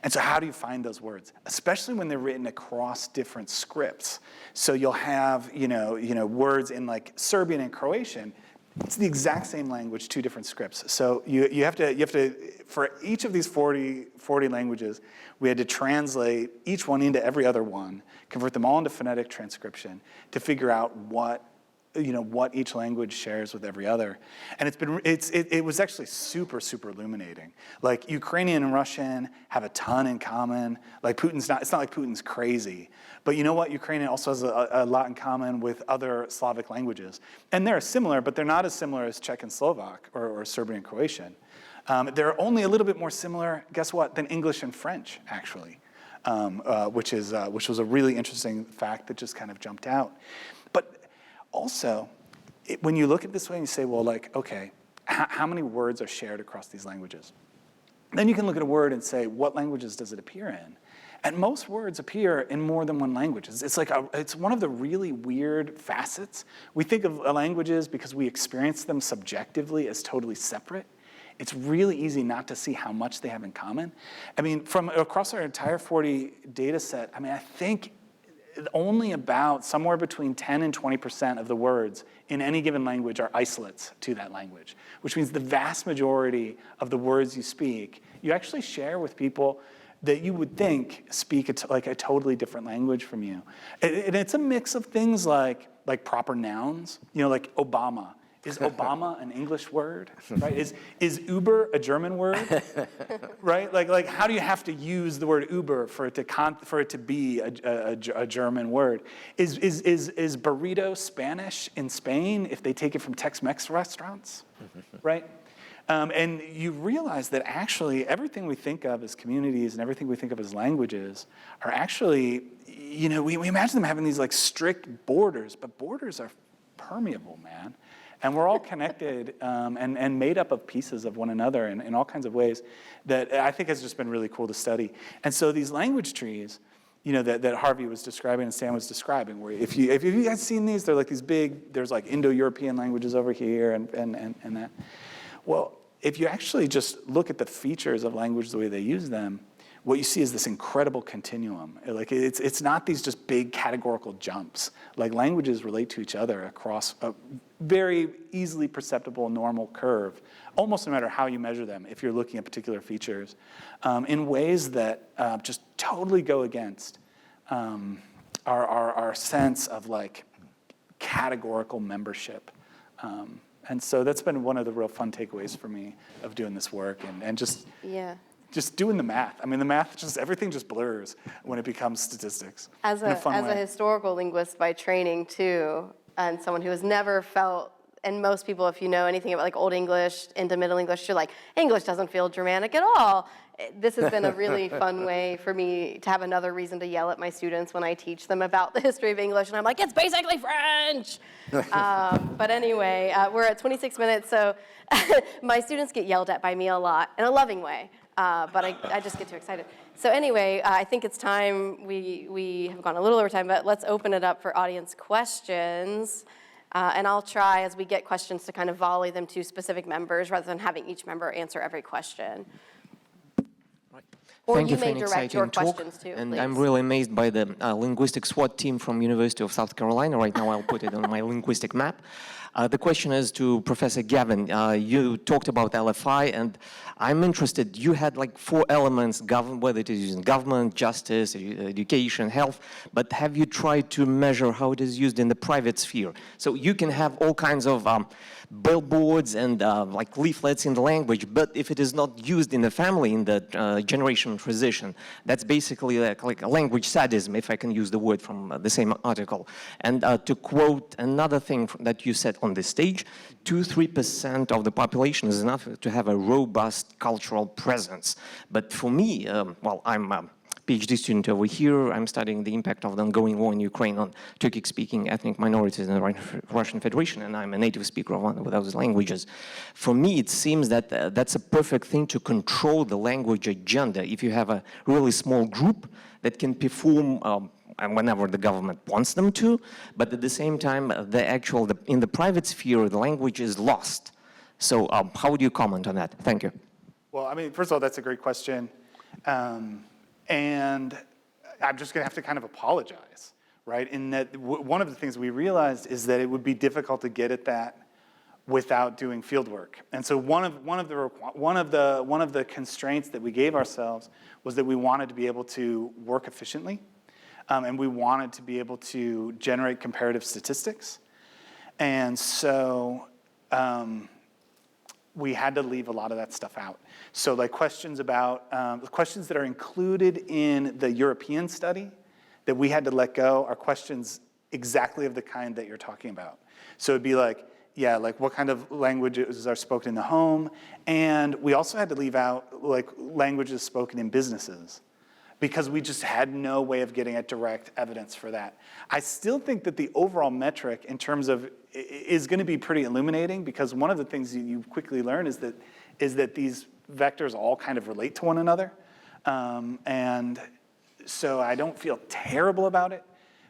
And so how do you find those words? Especially when they're written across different scripts. So you'll have, words in like Serbian and Croatian. It's the exact same language, two different scripts. So you have to, for each of these 40 languages, we had to translate each one into every other one, convert them all into phonetic transcription to figure out what each language shares with every other. And it was actually super, super illuminating. Like Ukrainian and Russian have a ton in common. Like it's not like Putin's crazy. But you know what? Ukrainian also has a lot in common with other Slavic languages. And they're similar, but they're not as similar as Czech and Slovak or Serbian and Croatian. They're only a little bit more similar, guess what, than English and French, actually, which was a really interesting fact that just kind of jumped out. But also, when you look at it this way and you say, well, like, okay, how many words are shared across these languages? Then you can look at a word and say, what languages does it appear in? And most words appear in more than one language. It's one of the really weird facets. We think of languages because we experience them subjectively as totally separate. It's really easy not to see how much they have in common. I mean, from across our entire 40 data set, I mean, I think only about somewhere between 10 and 20% of the words in any given language are isolates to that language, which means the vast majority of the words you speak, you actually share with people that you would think speak like a totally different language from you. And it's a mix of things like proper nouns, like Obama. Is Obama an English word, right? Is Uber a German word, right? Like how do you have to use the word Uber for it to be a German word? Is burrito Spanish in Spain if they take it from Tex-Mex restaurants, right? And you realize that actually everything we think of as communities and everything we think of as languages are actually, we imagine them having these like strict borders, but borders are permeable, man. And we're all connected and made up of pieces of one another in all kinds of ways that I think has just been really cool to study. And so these language trees, that Harvey was describing and Stan was describing, where if you guys seen these, they're like these big, there's like Indo-European languages over here and that. Well, if you actually just look at the features of language, the way they use them, what you see is this incredible continuum. Like it's not these just big categorical jumps. Like languages relate to each other across a very easily perceptible normal curve, almost no matter how you measure them, if you're looking at particular features, in ways that just totally go against our sense of like categorical membership. And so that's been one of the real fun takeaways for me of doing this work and just doing the math. I mean, the math, everything just blurs when it becomes statistics. As a historical linguist by training too, and someone who has never felt, and most people, if you know anything about like Old English into Middle English, you're like, English doesn't feel Germanic at all. This has been a really fun way for me to have another reason to yell at my students when I teach them about the history of English, and I'm like, it's basically French. But anyway, we're at 26 minutes, so my students get yelled at by me a lot in a loving way. But I just get too excited. So anyway, I think it's time, we have gone a little over time, but let's open it up for audience questions. And I'll try, as we get questions, to kind of volley them to specific members rather than having each member answer every question. Or Thank you you for may an direct your exciting talk. questions too, And please. I'm really amazed by the linguistic SWAT team from University of South Carolina. Right now I'll put it on my linguistic map. The question is to Professor Gavin. You talked about LFI, and I'm interested. You had like 4 elements, whether it is in government, justice, education, health, but have you tried to measure how it is used in the private sphere? So you can have all kinds of billboards and like leaflets in the language, but if it is not used in the family, in the generation transition, that's basically like a language sadism, if I can use the word from the same article. And to quote another thing that you said on the stage, 2-3% of the population is enough to have a robust cultural presence. But for me, well, I'm a PhD student over here. I'm studying the impact of the ongoing war in Ukraine on Turkic-speaking ethnic minorities in the Russian Federation, and I'm a native speaker of one of those languages. For me, it seems that that's a perfect thing to control the language agenda. If you have a really small group that can perform whenever the government wants them to, but at the same time, in the private sphere, the language is lost. So how would you comment on that? Thank you. Well, I mean, first of all, that's a great question. And I'm just going to have to kind of apologize, right? In that one of the things we realized is that it would be difficult to get at that without doing field work. And so one of the constraints that we gave ourselves was that we wanted to be able to work efficiently, and we wanted to be able to generate comparative statistics. And so we had to leave a lot of that stuff out. So like questions about, the questions that are included in the European study that we had to let go are questions exactly of the kind that you're talking about. So it'd be like, yeah, like what kind of languages are spoken in the home? And we also had to leave out like languages spoken in businesses because we just had no way of getting at direct evidence for that. I still think that the overall metric in terms of is going to be pretty illuminating because one of the things you quickly learn is that these vectors all kind of relate to one another. And so I don't feel terrible about it,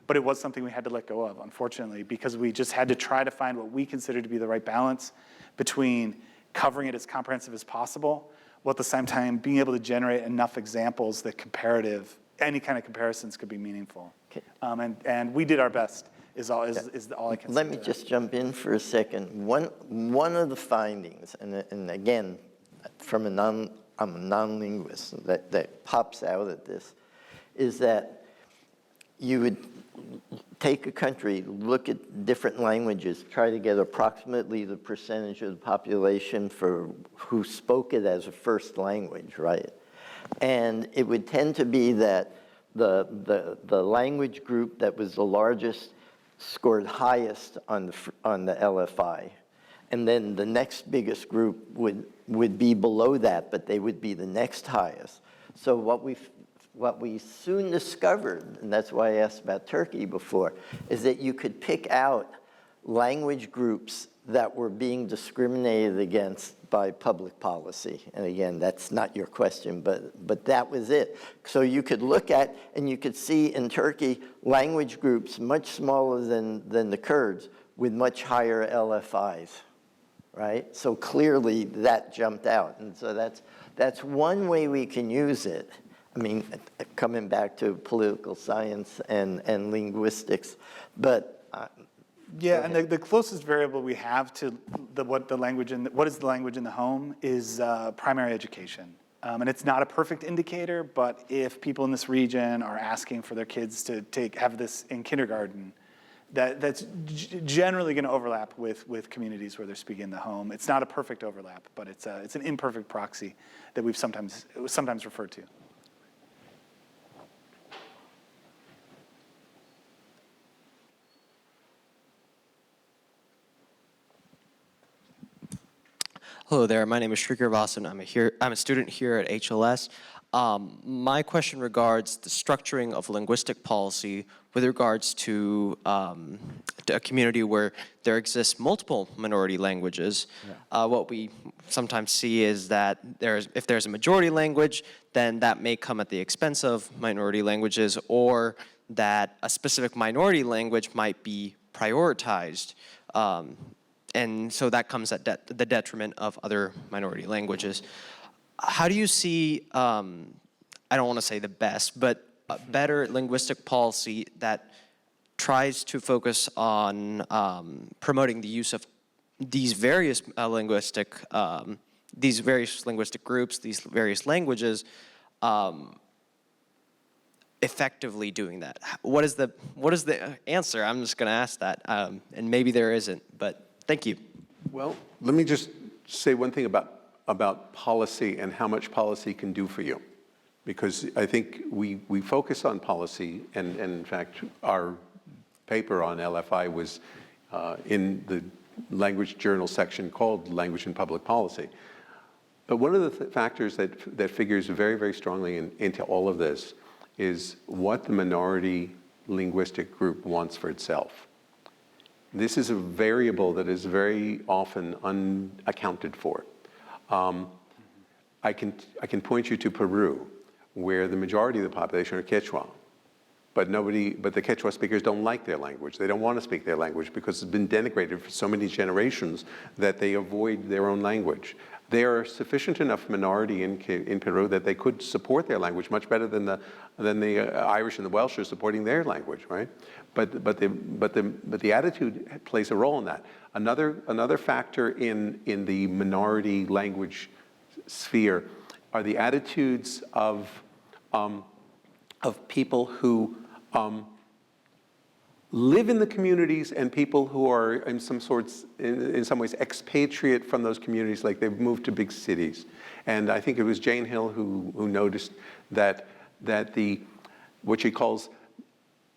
but it was something we had to let go of, unfortunately, because we just had to try to find what we consider to be the right balance between covering it as comprehensive as possible, while at the same time being able to generate enough examples that any kind of comparisons could be meaningful. Okay. And we did our best, is all I can say. Let me just jump in for a second. One of the findings, and again, from I'm a non-linguist, that pops out at this, is that you would take a country, look at different languages, try to get approximately the percentage of the population who spoke it as a first language, right? And it would tend to be that the language group that was the largest scored highest on the LFI. And then the next biggest group would be below that, but they would be the next highest. So what we soon discovered, and that's why I asked about Turkey before, is that you could pick out language groups that were being discriminated against by public policy. And again, that's not your question, but that was it. So you could look at, and you could see in Turkey, language groups much smaller than the Kurds with much higher LFIs, right? So clearly that jumped out. And so that's one way we can use it. I mean, coming back to political science and linguistics, but yeah, and the closest variable we have to what is the language in the home is primary education. And it's not a perfect indicator, but if people in this region are asking for their kids to have this in kindergarten, that's generally going to overlap with communities where they're speaking in the home. It's not a perfect overlap, but it's an imperfect proxy that we've sometimes referred to. Hello there, my name is Shrikar Vasan. I'm a student here at HLS. My question regards the structuring of linguistic policy with regards to a community where there exists multiple minority languages. Yeah. What we sometimes see is that if there's a majority language, then that may come at the expense of minority languages, or that a specific minority language might be prioritized. And so that comes at the detriment of other minority languages. How do you see, I don't want to say the best, but a better linguistic policy that tries to focus on promoting the use of these various these various linguistic groups, these various languages, effectively doing that? What is the answer? I'm just going to ask that, and maybe there isn't, but thank you. Well, let me just say one thing about policy and how much policy can do for you. Because I think we focus on policy, and in fact, our paper on LFI was in the language journal section called Language and Public Policy. But one of the factors that figures very, very strongly into all of this is what the minority linguistic group wants for itself. This is a variable that is very often unaccounted for. I can point you to Peru, where the majority of the population are Quechua, but the Quechua speakers don't like their language. They don't want to speak their language because it's been denigrated for so many generations that they avoid their own language. They are a sufficient enough minority in Peru that they could support their language much better than the Irish and the Welsh are supporting their language, right? But the attitude plays a role in that. Another factor in the minority language sphere are the attitudes of people who live in the communities and people who are in some ways expatriate from those communities, like they've moved to big cities. And I think it was Jane Hill who noticed that what she calls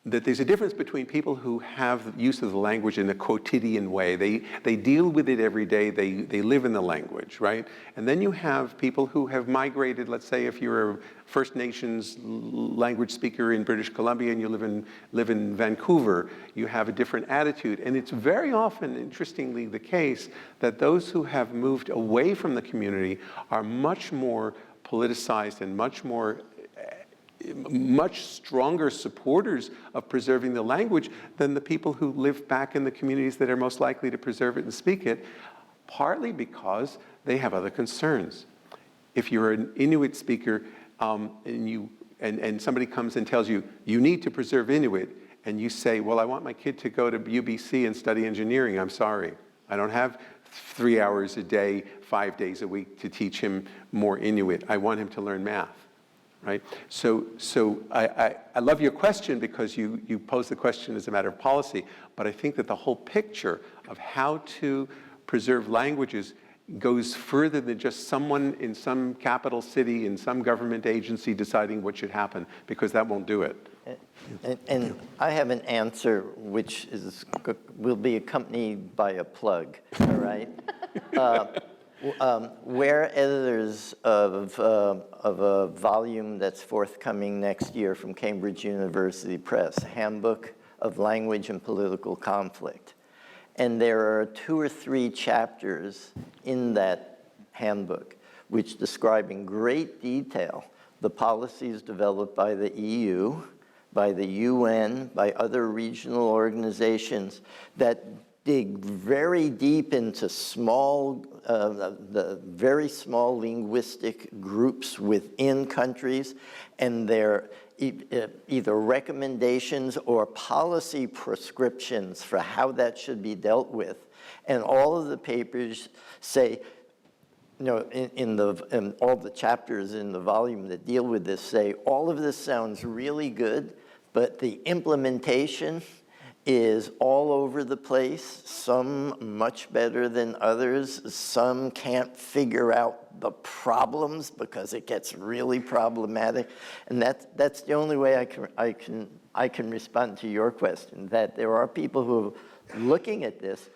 that there's a difference between people who have use of the language in a quotidian way. They deal with it every day. They live in the language, right? And then you have people who have migrated. Let's say if you're a First Nations language speaker in British Columbia and you live in Vancouver, you have a different attitude. And it's very often, interestingly, the case that those who have moved away from the community are much more politicized and much stronger supporters of preserving the language than the people who live back in the communities that are most likely to preserve it and speak it, partly because they have other concerns. If you're an Inuit speaker and somebody comes and tells you, you need to preserve Inuit, and you say, well, I want my kid to go to UBC and study engineering, I'm sorry. I don't have 3 hours a day, 5 days a week to teach him more Inuit. I want him to learn math. Right? So I love your question because you pose the question as a matter of policy, but I think that the whole picture of how to preserve languages goes further than just someone in some capital city, in some government agency deciding what should happen, because that won't do it. And I have an answer which will be accompanied by a plug, all right? We're editors of a volume that's forthcoming next year from Cambridge University Press, Handbook of Language and Political Conflict. And there are 2 or 3 chapters in that handbook which describe in great detail the policies developed by the EU, by the UN, by other regional organizations that dig very deep into the very small linguistic groups within countries, and their either recommendations or policy prescriptions for how that should be dealt with. And all of the papers say, in all the chapters in the volume that deal with this say, all of this sounds really good, but the implementation is all over the place, some much better than others. Some can't figure out the problems because it gets really problematic. And that's the only way I can respond to your question, that there are people who are looking at this,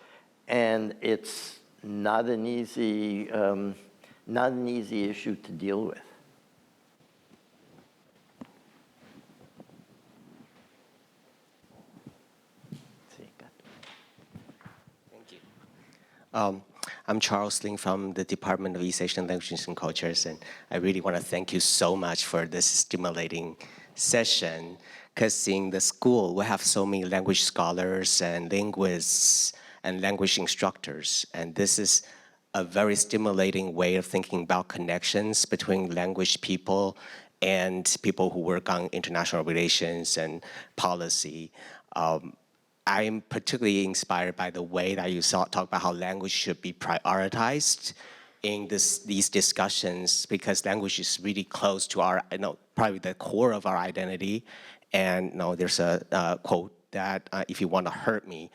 and it's not an easy issue to deal with. I'm Charles Ling from the Department of East Asian Languages and Cultures, and I really want to thank you so much for this stimulating session, because in the school, we have so many language scholars and linguists and language instructors, and this is a very stimulating way of thinking about connections between language people and people who work on international relations and policy. I'm particularly inspired by the way that you talk about how language should be prioritized in these discussions, because language is really close to our, probably the core of our identity. And there's a quote that if you want to hurt me,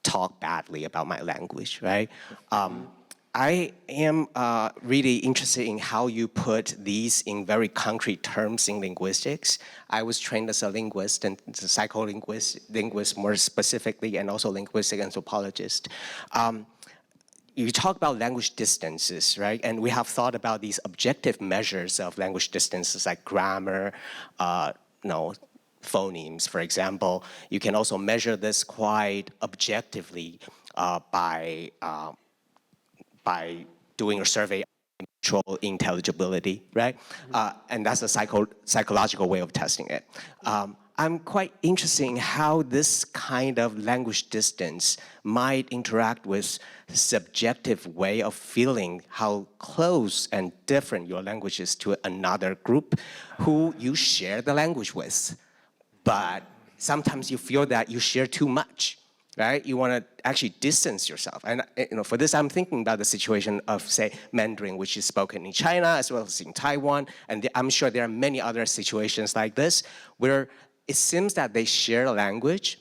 talk badly about my language, right? I am really interested in how you put these in very concrete terms in linguistics. I was trained as a linguist and as a psycholinguist more specifically, and also linguistic anthropologist. You talk about language distances, right? And we have thought about these objective measures of language distances like grammar, phonemes, for example. You can also measure this quite objectively by doing a survey on mutual intelligibility, right? And that's a psychological way of testing it. I'm quite interested in how this kind of language distance might interact with subjective way of feeling how close and different your language is to another group who you share the language with. But sometimes you feel that you share too much, right? You want to actually distance yourself. And for this, I'm thinking about the situation of, say, Mandarin, which is spoken in China as well as in Taiwan. And I'm sure there are many other situations like this where it seems that they share a language,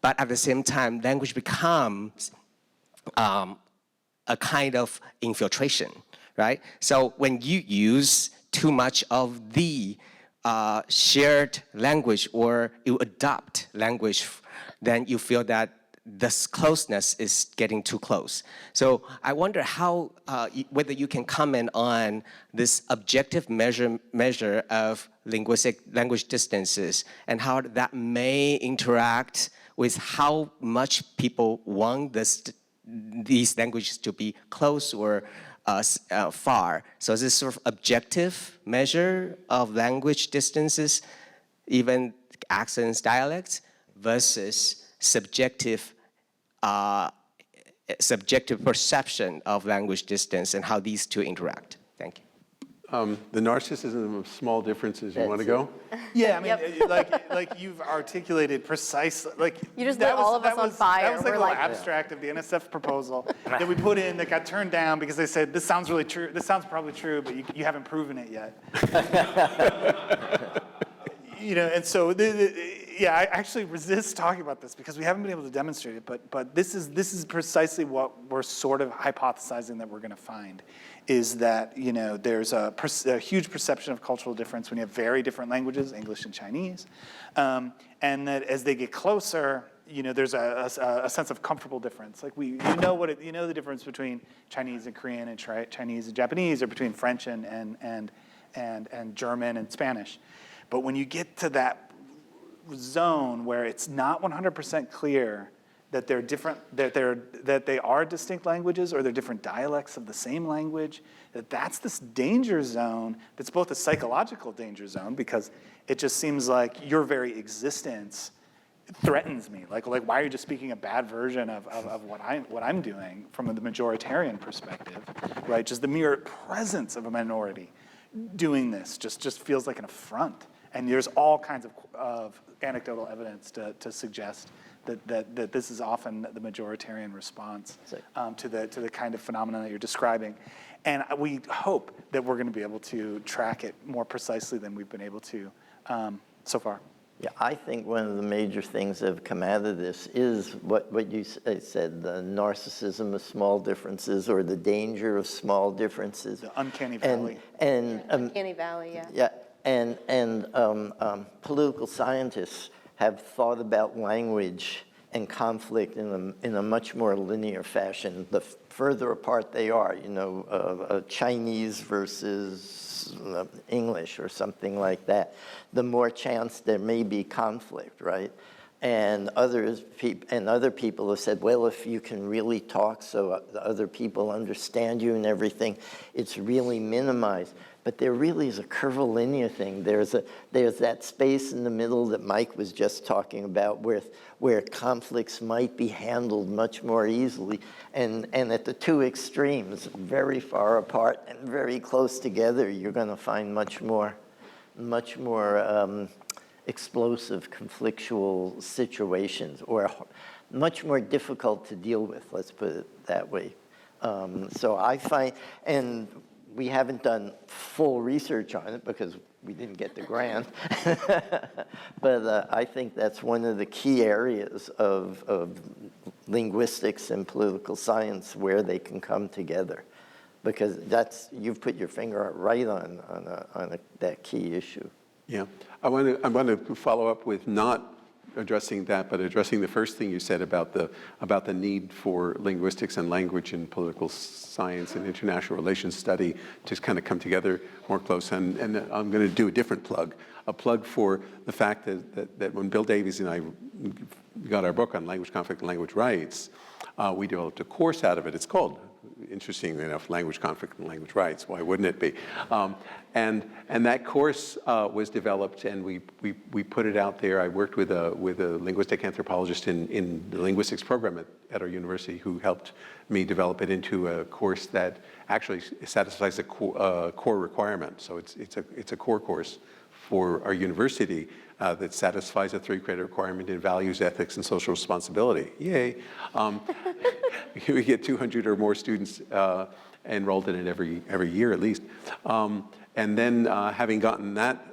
but at the same time, language becomes a kind of infiltration, right? So when you use too much of the shared language, or you adopt language, then you feel that this closeness is getting too close. So I wonder how, whether you can comment on this objective measure of language distances, and how that may interact with how much people want these languages to be close or far. So this sort of objective measure of language distances, even accents, dialects, versus subjective perception of language distance, and how these two interact. Thank you. The narcissism of small differences, you want to go? Yeah, I mean, like you've articulated precisely, like. You just lit all of us on fire. That was like We're a little like- abstract of the NSF proposal that we put in that got turned down because they said, this sounds really true, this sounds probably true, but you haven't proven it yet. And so, yeah, I actually resist talking about this because we haven't been able to demonstrate it, but this is precisely what we're sort of hypothesizing that we're going to find, is that, there's a huge perception of cultural difference when you have very different languages, English and Chinese, and that as they get closer, there's a sense of comfortable difference. Like you know the difference between Chinese and Korean and Chinese and Japanese, or between French and German and Spanish. But when you get to that zone where it's not 100% clear that they're different, that they are distinct languages, or they're different dialects of the same language, that's this danger zone that's both a psychological danger zone, because it just seems like your very existence threatens me. Like why are you just speaking a bad version of what I'm doing from the majoritarian perspective, right? Just the mere presence of a minority doing this just feels like an affront. And there's all kinds of anecdotal evidence to suggest that this is often the majoritarian response to the kind of phenomenon that you're describing. And we hope that we're going to be able to track it more precisely than we've been able to so far. Yeah, I think one of the major things that have come out of this is what you said, the narcissism of small differences, or the danger of small differences. The uncanny valley. Uncanny valley, yeah. Yeah, and political scientists have thought about language and conflict in a much more linear fashion. The further apart they are, Chinese versus English or something like that, the more chance there may be conflict, right? And other people have said, well, if you can really talk so the other people understand you and everything, it's really minimized. But there really is a curvilinear thing. There's that space in the middle that Mike was just talking about, where conflicts might be handled much more easily. And at the two extremes, very far apart and very close together, you're going to find much more explosive, conflictual situations, or much more difficult to deal with, let's put it that way. So I find, and we haven't done full research on it because we didn't get the grant, but I think that's one of the key areas of linguistics and political science where they can come together, because you've put your finger right on that key issue. Yeah, I want to follow up with not addressing that, but addressing the first thing you said about the need for linguistics and language in political science and international relations study to kind of come together more close. And I'm going to do a plug for the fact that when Bill Davies and I got our book on language conflict and language rights, we developed a course out of it. It's called, interestingly enough, Language Conflict and Language Rights. Why wouldn't it be? And that course was developed, and we put it out there. I worked with a linguistic anthropologist in the linguistics program at our university who helped me develop it into a course that actually satisfies a core requirement. So it's a core course for our university that satisfies a 3-credit requirement in values, ethics, and social responsibility. Yay. We get 200 or more students enrolled in it every year at least. And then having gotten that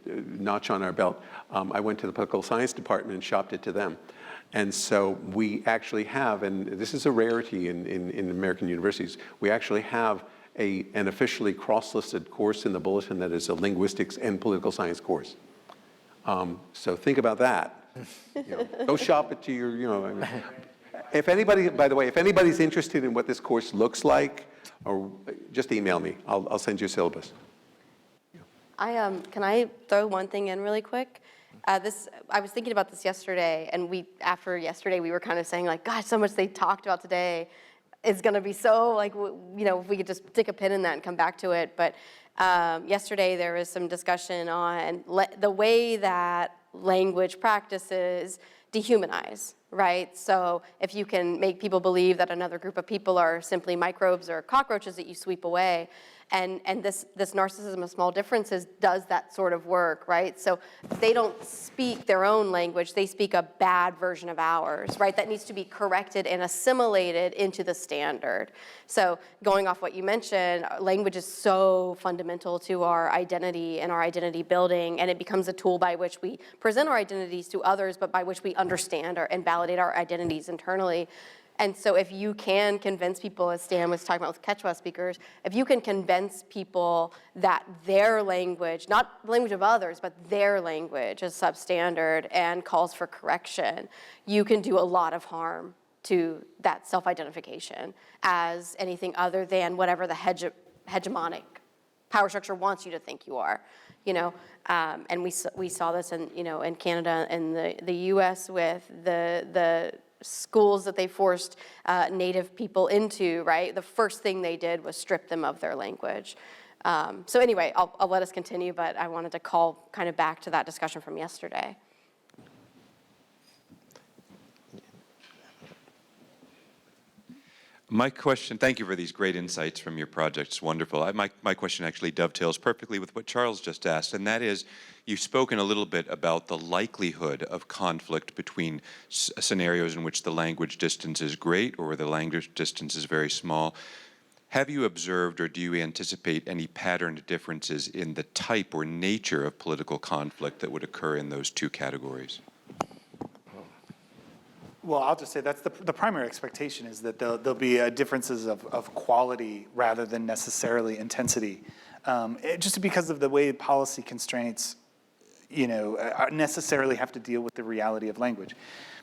notch on our belt, I went to the political science department and shopped it to them. And so we actually have, and this is a rarity in American universities, we actually have an officially cross-listed course in the bulletin that is a linguistics and political science course. So think about that. Go shop it to your, If anybody, by the way, if anybody's interested in what this course looks like, or just email me. I'll send you a syllabus. Can I throw one thing in really quick? I was thinking about this yesterday, and after yesterday, we were kind of saying like, gosh, so much they talked about today is going to be so like, if we could just stick a pin in that and come back to it. But yesterday there was some discussion on the way that language practices dehumanize, right? So if you can make people believe that another group of people are simply microbes or cockroaches that you sweep away, and this narcissism of small differences does that sort of work, right? So they don't speak their own language, they speak a bad version of ours, right? That needs to be corrected and assimilated into the standard. So going off what you mentioned, language is so fundamental to our identity and our identity building, and it becomes a tool by which we present our identities to others, but by which we understand and validate our identities internally. And so if you can convince people, as Stan was talking about with Quechua speakers, if you can convince people that their language, not the language of others, but their language is substandard and calls for correction, you can do a lot of harm to that self-identification as anything other than whatever the hegemonic power structure wants you to think you are. And we saw this in Canada and the U.S. with the schools that they forced Native people into, right? The first thing they did was strip them of their language. So anyway, I'll let us continue, but I wanted to call kind of back to that discussion from yesterday. My question, thank you for these great insights from your project. It's wonderful. My question actually dovetails perfectly with what Charles just asked, and that is, you've spoken a little bit about the likelihood of conflict between scenarios in which the language distance is great or where the language distance is very small. Have you observed or do you anticipate any patterned differences in the type or nature of political conflict that would occur in those two categories? Well, I'll just say that's the primary expectation is that there'll be differences of quality rather than necessarily intensity, just because of the way policy constraints, necessarily have to deal with the reality of language.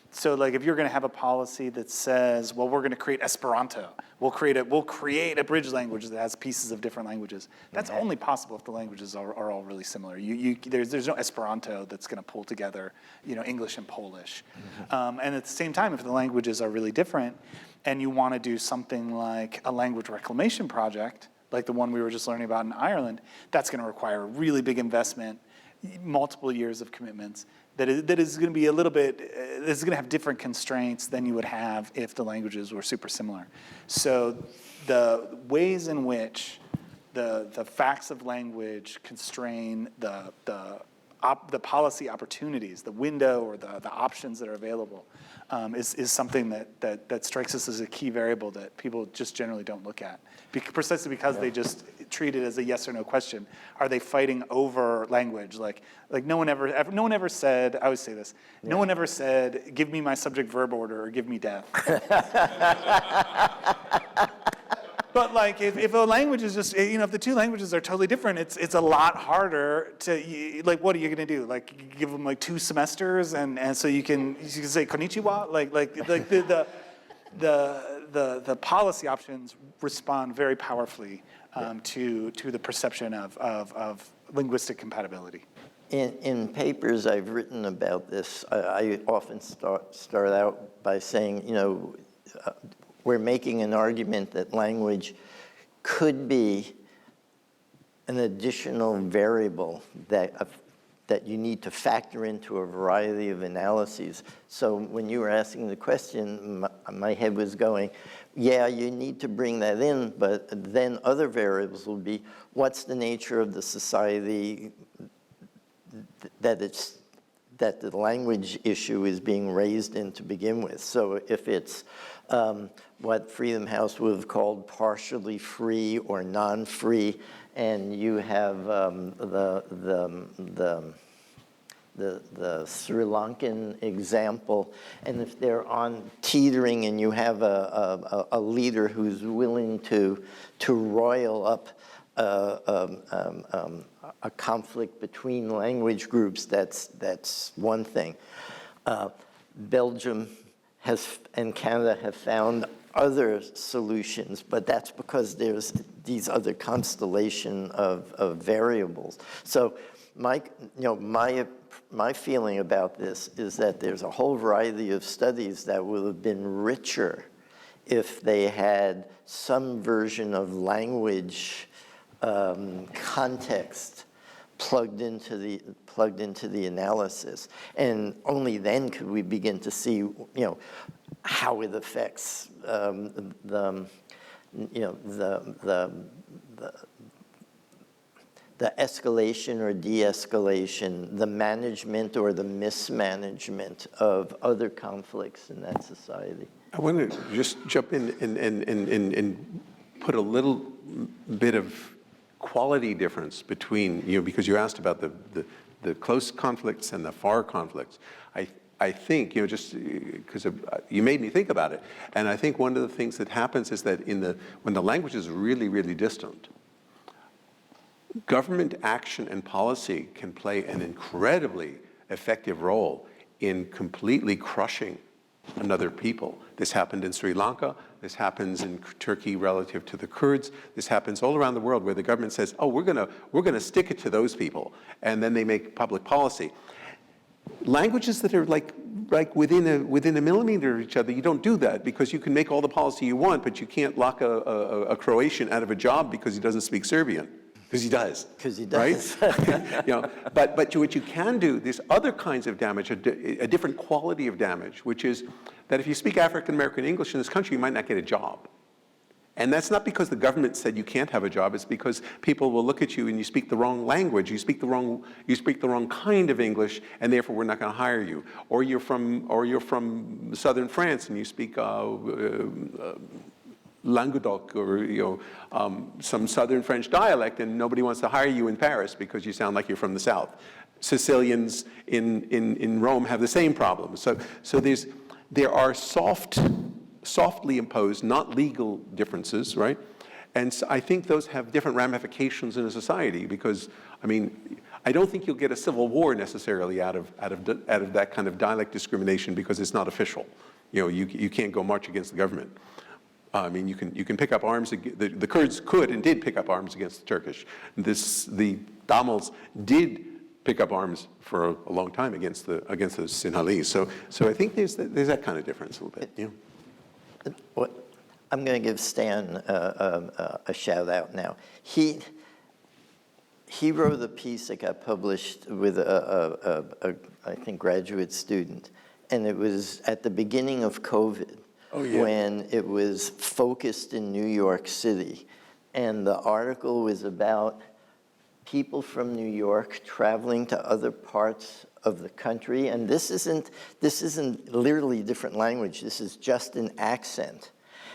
So, like, if you're going to have a policy that says, well, we're going to create Esperanto, we'll create a bridge language that has pieces of different languages. That's only possible if the languages are all really similar. There's no Esperanto that's going to pull together, English and Polish. And at the same time, if the languages are really different, and you want to do something like a language reclamation project, like the one we were just learning about in Ireland, that's going to require a really big investment, multiple years of commitments. That is going to be a little bit, is going to have different constraints than you would have if the languages were super similar. So the ways in which the facts of language constrain the the policy opportunities, the window or the options that are available, is something that strikes us as a key variable that people just generally don't look at. Precisely because they just treat it as a yes or no question. Are they fighting over language? Like no one ever said, I always say this, no one ever said, give me my subject verb order or give me death. But like, if a language is just, if the two languages are totally different, it's a lot harder to, like, what are you gonna do? Like, give them like 2 semesters, and so you can say konnichiwa? Like the policy options respond very powerfully to the perception of linguistic compatibility. In papers I've written about this, I often start out by saying, we're making an argument that language could be an additional variable that you need to factor into a variety of analyses. So when you were asking the question, my head was going, yeah, you need to bring that in, but then other variables will be, what's the nature of the society that the language issue is being raised in to begin with? So if it's what Freedom House would have called partially free or non-free, and you have the Sri Lankan example, and if they're on teetering and you have a leader who's willing to roil up a conflict between language groups, that's one thing. Belgium and Canada have found other solutions, but that's because there's these other constellation of variables. So my feeling about this is that there's a whole variety of studies that would have been richer if they had some version of language context plugged into the analysis, and only then could we begin to see, how it affects the escalation or de-escalation, the management or the mismanagement of other conflicts in that society. I want to just jump in and put a little bit of quality difference between, because you asked about the close conflicts and the far conflicts. I think, just because you made me think about it, and I think one of the things that happens is that when the language is really, really distant, government action and policy can play an incredibly effective role in completely crushing another people. This happened in Sri Lanka. This happens in Turkey relative to the Kurds. This happens all around the world where the government says, oh, we're gonna stick it to those people, and then they make public policy. Languages that are like within a millimeter of each other, you don't do that, because you can make all the policy you want, but you can't lock a Croatian out of a job because he doesn't speak Serbian. Because he does. Because he does. Right? But what you can do, there's other kinds of damage, a different quality of damage, which is that if you speak African American English in this country, you might not get a job. And that's not because the government said you can't have a job. It's because people will look at you and you speak the wrong language, you speak the wrong kind of English, and therefore we're not going to hire you. Or you're from southern France and you speak Languedoc or some southern French dialect, and nobody wants to hire you in Paris because you sound like you're from the south. Sicilians in Rome have the same problem. So there are softly imposed, not legal differences, right? And so I think those have different ramifications in a society, because, I don't think you'll get a civil war necessarily out of that kind of dialect discrimination, because it's not official. You can't go march against the government. You can pick up arms. The Kurds could and did pick up arms against the Turkish. The Tamils did pick up arms for a long time against the Sinhalese. So I think there's that kind of difference a little bit. Yeah. I'm going to give Stan a shout out now. He wrote a piece that got published with I think graduate student, and it was at the beginning of COVID. Oh, yeah. When it was focused in New York City. And the article was about people from New York traveling to other parts of the country, and this isn't literally different language, this is just an accent.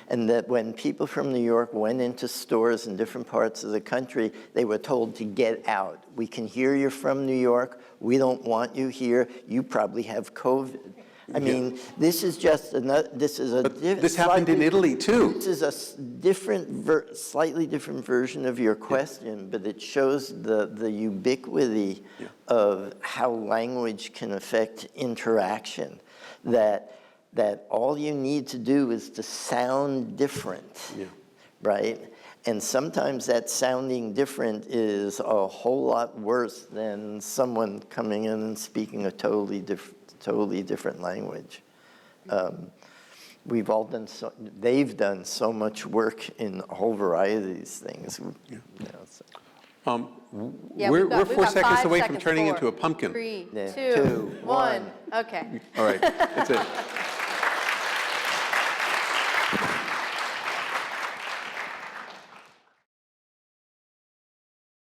And that when people from New York went into stores in different parts of the country, they were told to get out. We can hear you're from New York, we don't want you here, you probably have COVID. I mean, this is just another, this is a... This happened in Italy too. This is a slightly different version of your question, but it shows the ubiquity of how language can affect interaction, that all you need to do is to sound different, right? And sometimes that sounding different is a whole lot worse than someone coming in and speaking a totally different language. We've all done they've done so much work in a whole variety of these things. You know, Yeah, we're we've got 4 seconds 5 away from seconds. turning 4, into a pumpkin. 3, Yeah. 2, 2, 1. Okay. All right, that's it.